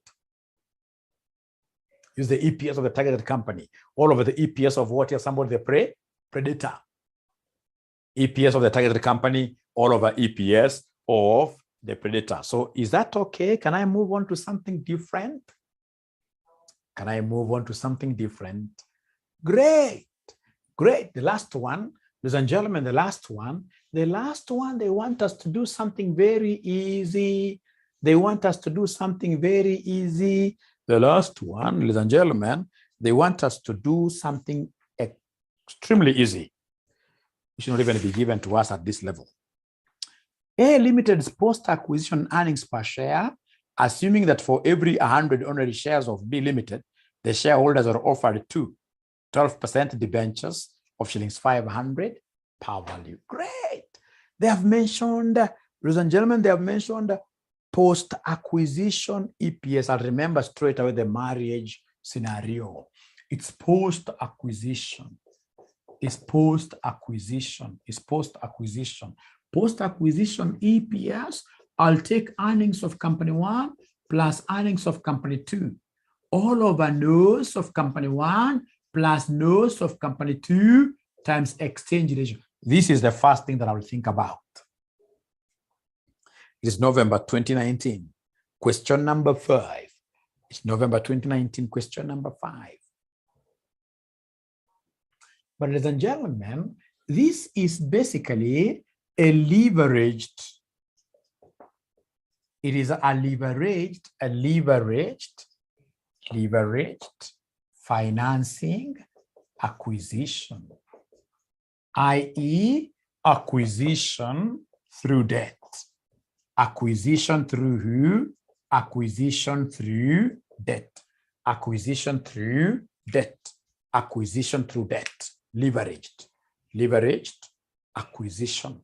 Use the EPS of the targeted company, all over the EPS of what is somebody the predator. EPS of the targeted company, all over EPS of the predator. So is that okay? Can I move on to something different? Can I move on to something different? Great, great. The last one, ladies and gentlemen, the last one, they want us to do something very easy. They want us to do something very easy. The last one, ladies and gentlemen, they want us to do something extremely easy. It should not even be given to us at this level. A Limited's post-acquisition earnings per share, assuming that for every 100 ordinary shares of B Limited, the shareholders are offered 12% debentures of shillings 500 per value. Great. They have mentioned, ladies and gentlemen, they have mentioned post-acquisition EPS. I'll remember straight away the marriage scenario. It's post-acquisition. It's post-acquisition. It's post-acquisition. Post-acquisition EPS, I'll take earnings of company 1 plus earnings of company 2. All over nose of company 1 plus nose of company 2 times exchange ratio. This is the first thing that I will think about. It is November 2019. Question number 5. It's November 2019, question number 5. But ladies and gentlemen, this is basically a leveraged, it is a leveraged financing acquisition, i.e. acquisition through debt. Acquisition through who? Acquisition through debt. Acquisition through debt. Acquisition through debt. Leveraged. Leveraged acquisition.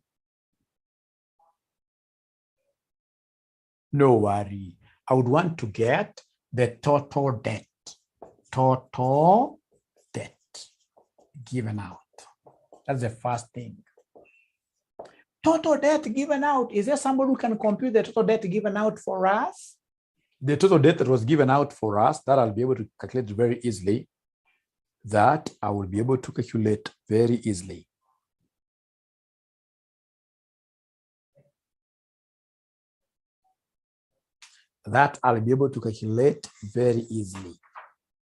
No worry. I would want to get the total debt. Total debt given out. That's the first thing. Total debt given out. Is there somebody who can compute the total debt given out for us? The total debt that was given out for us, that I'll be able to calculate very easily. That I will be able to calculate very easily. That I'll be able to calculate very easily.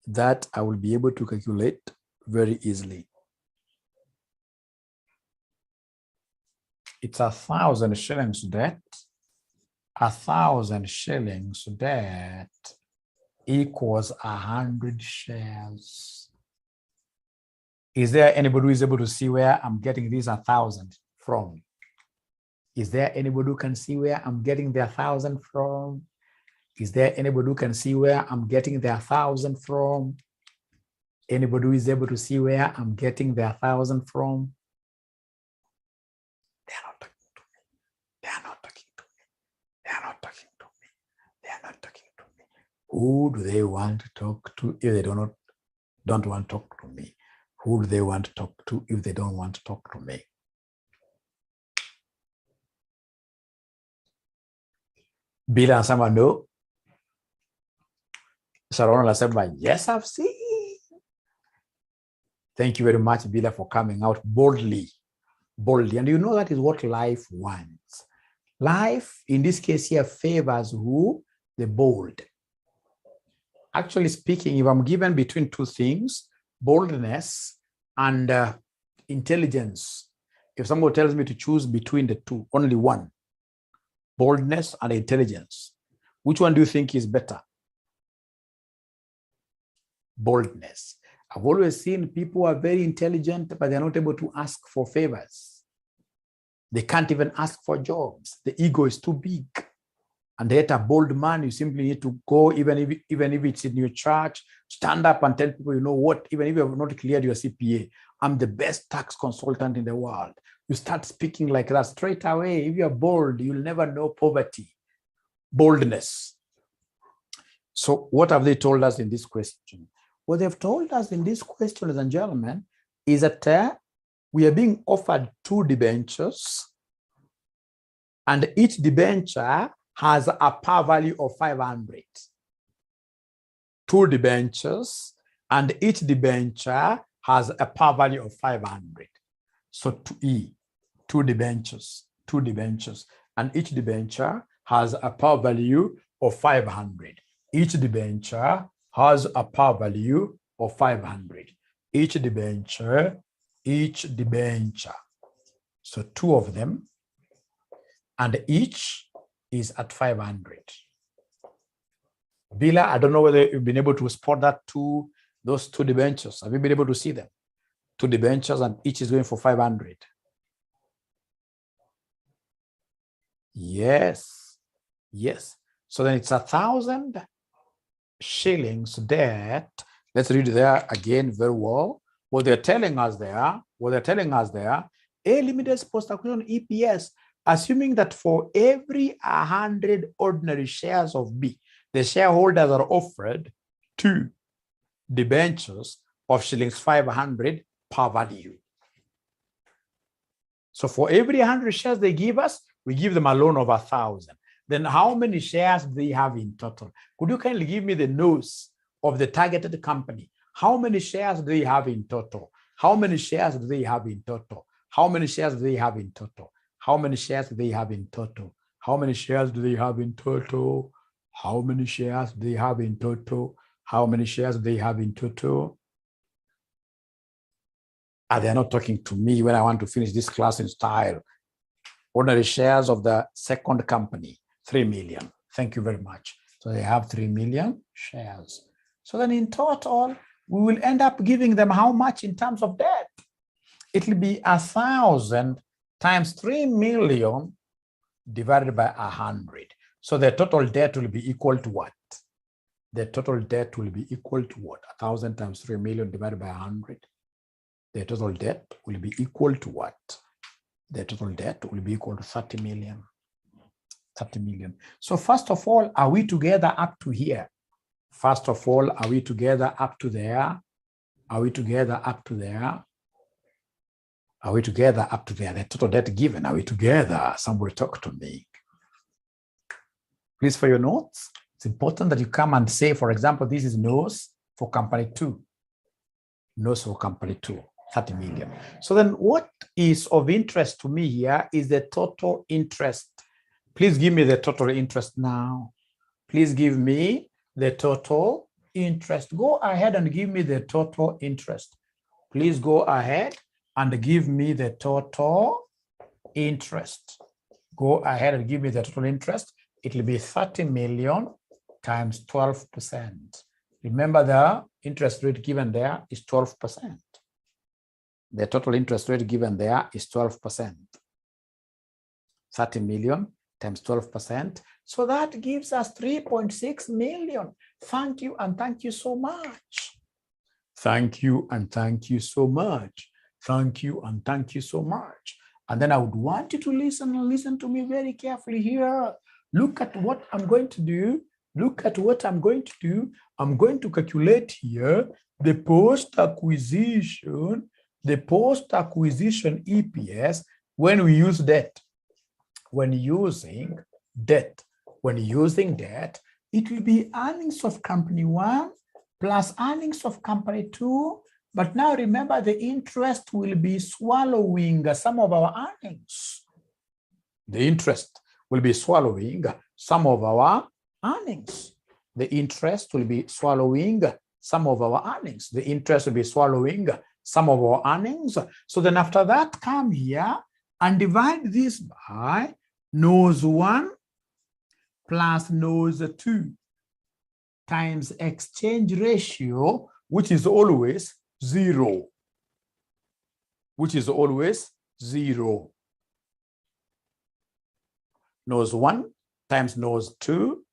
That I will be able to calculate very easily. It's 1,000 shillings debt. 1,000 shillings debt equals 100 shares. Is there anybody who is able to see where I'm getting these 1,000 from? Is there anybody who can see where I'm getting the 1,000 from? Is there anybody who can see where I'm getting the 1,000 from? Anybody who is able to see where I'm getting the 1,000 from? They are not talking to me. They are not talking to me. They are not talking to me. They are not talking to me. Who do they want to talk to if they don't want to talk to me? Who do they want to talk to if they don't want to talk to me? Bila anasema no. Sharon anasema yes, I've seen. Thank you very much, Bila, for coming out boldly. Boldly. And you know that is what life wants. Life, in this case here, favors who? The bold. Actually speaking, if I'm given between two things, boldness and intelligence, if someone tells me to choose between the two, only one, boldness and intelligence, which one do you think is better? Boldness. I've always seen people who are very intelligent, but they're not able to ask for favors. They can't even ask for jobs. The ego is too big. And yet a bold man, you simply need to go, even if it's in your church, stand up and tell people, you know what, even if you have not cleared your CPA, I'm the best tax consultant in the world. You start speaking like that straight away. If you're bold, you'll never know poverty. Boldness. So what have they told us in this question? What they've told us in this question, ladies and gentlemen, is that we are being offered 2 debentures, and each debenture has a par value of 500. 2 debentures, and each debenture has a par value of 500. So 2E, 2 debentures, and each debenture has a par value of 500. Each debenture has a par value of 500. Each debenture. So 2 of them, and each is at 500. Bila, I don't know whether you've been able to spot that those 2 debentures. Have you been able to see them? 2 debentures, and each is going for 500. Yes. Yes. So then it's 1,000 shillings debt. Let's read there again very well. What they're telling us there, A Limited's post-acquisition EPS, assuming that for every 100 ordinary shares of B, the shareholders are offered 2 debentures of shillings 500 per value. So for every 100 shares they give us, we give them a loan of 1,000. Then how many shares do they have in total? Could you kindly give me the notes of the targeted company? How many shares do they have in total? How many shares do they have in total? How many shares do they have in total? How many shares do they have in total? How many shares do they have in total? How many shares do they have in total? How many shares do they have in total? They're not talking to me when I want to finish this class in style. Ordinary shares of the second company, 3 million. Thank you very much. So they have 3 million shares. So then in total, we will end up giving them how much in terms of debt? It will be 1,000 times 3 million divided by 100. So the total debt will be equal to what? The total debt will be equal to what? 1,000 times 3 million divided by 100. The total debt will be equal to what? The total debt will be equal to 30 million. 30 million. So first of all, are we together up to here? First of all, are we together up to there? Are we together up to there? Are we together up to there? The total debt given, are we together? Somebody talk to me. Please, for your notes, it's important that you come and say, for example, this is notes for company 2. Notes for company 2, 30 million. So then what is of interest to me here is the total interest. Please give me the total interest now. Please give me the total interest. Go ahead and give me the total interest. Please go ahead and give me the total interest. Go ahead and give me the total interest. It will be 30 million times 12%. Remember the interest rate given there is 12%. The total interest rate given there is 12%. 30 million times 12%. So that gives us 3.6 million. Thank you and thank you so much. Thank you and thank you so much. Thank you and thank you so much. And then I would want you to listen and listen to me very carefully here. Look at what I'm going to do. Look at what I'm going to do. I'm going to calculate here the post-acquisition EPS when we use debt. When using debt, it will be earnings of company 1 plus earnings of company 2. But now remember, the interest will be swallowing some of our earnings. The interest will be swallowing some of our earnings. The interest will be swallowing some of our earnings. The interest will be swallowing some of our earnings. So then after that, come here and divide this by nose 1 plus nose 2 times exchange ratio, which is always 0. Which is always 0. Nose 1 times nose 2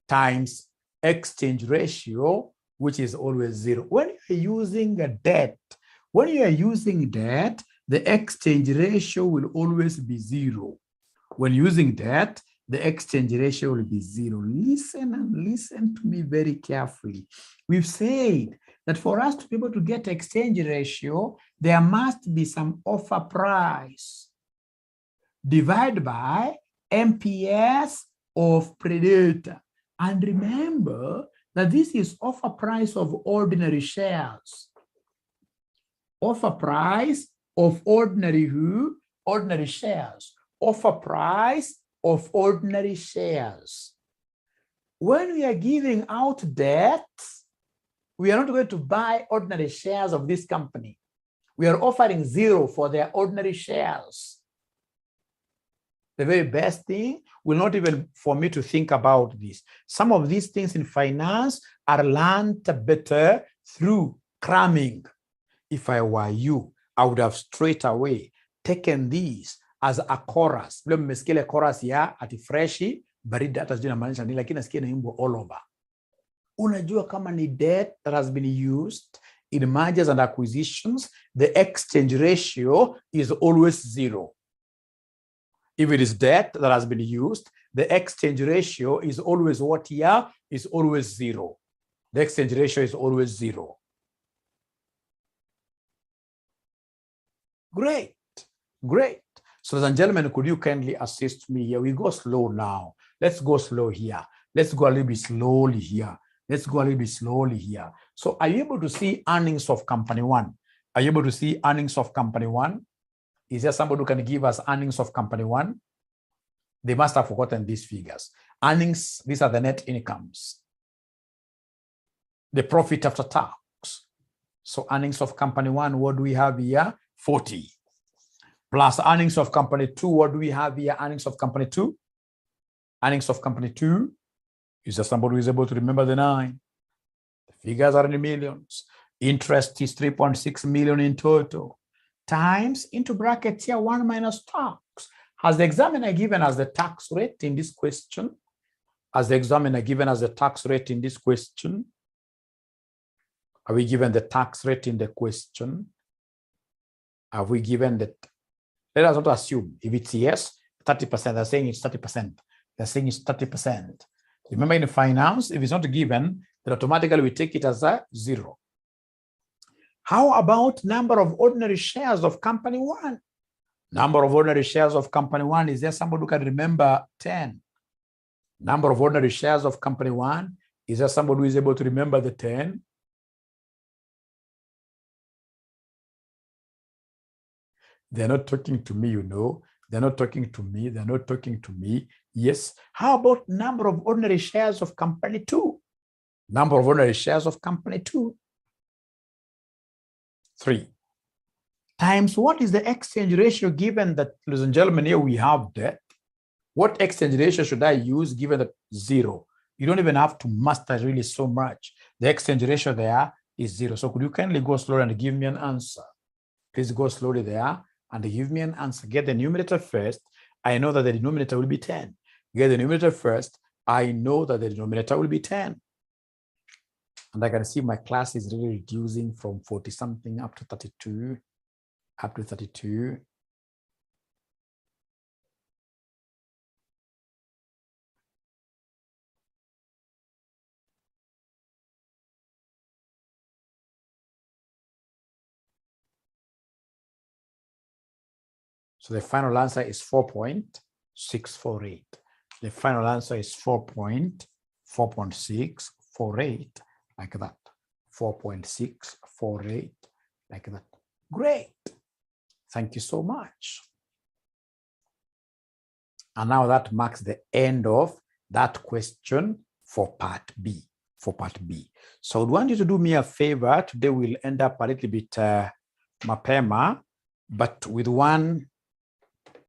times exchange ratio, which is always 0. When you're using a debt, the exchange ratio will always be 0. When using debt, the exchange ratio will be 0. Listen and listen to me very carefully. We've said that for us to be able to get exchange ratio, there must be some offer price divided by MPS of predator. And remember that this is offer price of ordinary shares. Offer price of ordinary shares. Offer price of ordinary shares. When we are giving out debt, we are not going to buy ordinary shares of this company. We are offering 0 for their ordinary shares. The very best thing will not even for me to think about this. Some of these things in finance are learned better through cramming. If I were you, I would have straight away taken these as a chorus. Vile mmesikia ile chorus ya ati freshi, baridi hata sijui inamaanisha nini, lakini nasikia inaimbwa all over. Unajua kama ni debt that has been used in mergers and acquisitions, the exchange ratio is always zero. If it is debt that has been used, the exchange ratio is always what here? Is always zero. The exchange ratio is always zero. Great, great. So, ladies and gentlemen, could you kindly assist me here? We go slow now. Let's go slow here. Let's go a little bit slowly here. Let's go a little bit slowly here. So, are you able to see earnings of company one? Are you able to see earnings of company one? Is there somebody who can give us earnings of company one? They must have forgotten these figures. Earnings, these are the net incomes. The profit after tax. So earnings of company one, what do we have here? 40. Plus earnings of company two, what do we have here? Earnings of company two. Earnings of company two. Is there somebody who is able to remember the 9? The figures are in the millions. Interest is 3.6 million in total. Times into brackets here, 1 minus tax. Has the examiner given us the tax rate in this question? Has the examiner given us the tax rate in this question? Are we given the tax rate in the question? Have we given that? Let us not assume. If it's yes, 30%, they're saying it's 30%. They're saying it's 30%. Remember in finance, if it's not given, then automatically we take it as a 0. How about number of ordinary shares of company one? Number of ordinary shares of company one, is there somebody who can remember 10? Number of ordinary shares of company one, is there somebody who is able to remember the 10? They're not talking to me, you know. They're not talking to me. They're not talking to me. Yes. How about number of ordinary shares of company two? Number of ordinary shares of company two. 3. Times what is the exchange ratio given that, ladies and gentlemen, here we have debt. What exchange ratio should I use given that 0? You don't even have to master really so much. The exchange ratio there is 0. So could you kindly go slowly and give me an answer? Please go slowly there and give me an answer. Get the numerator first. I know that the denominator will be 10. Get the numerator first. I know that the denominator will be 10. And I can see my class is really reducing from 40 something up to 32, up to 32. So the final answer is 4.648. The final answer is 4.648, like that. 4.648, like that. Great. Thank you so much. And now that marks the end of that question for part B. So I would want you to do me a favor. Today we'll end up a little bit mapema, but with one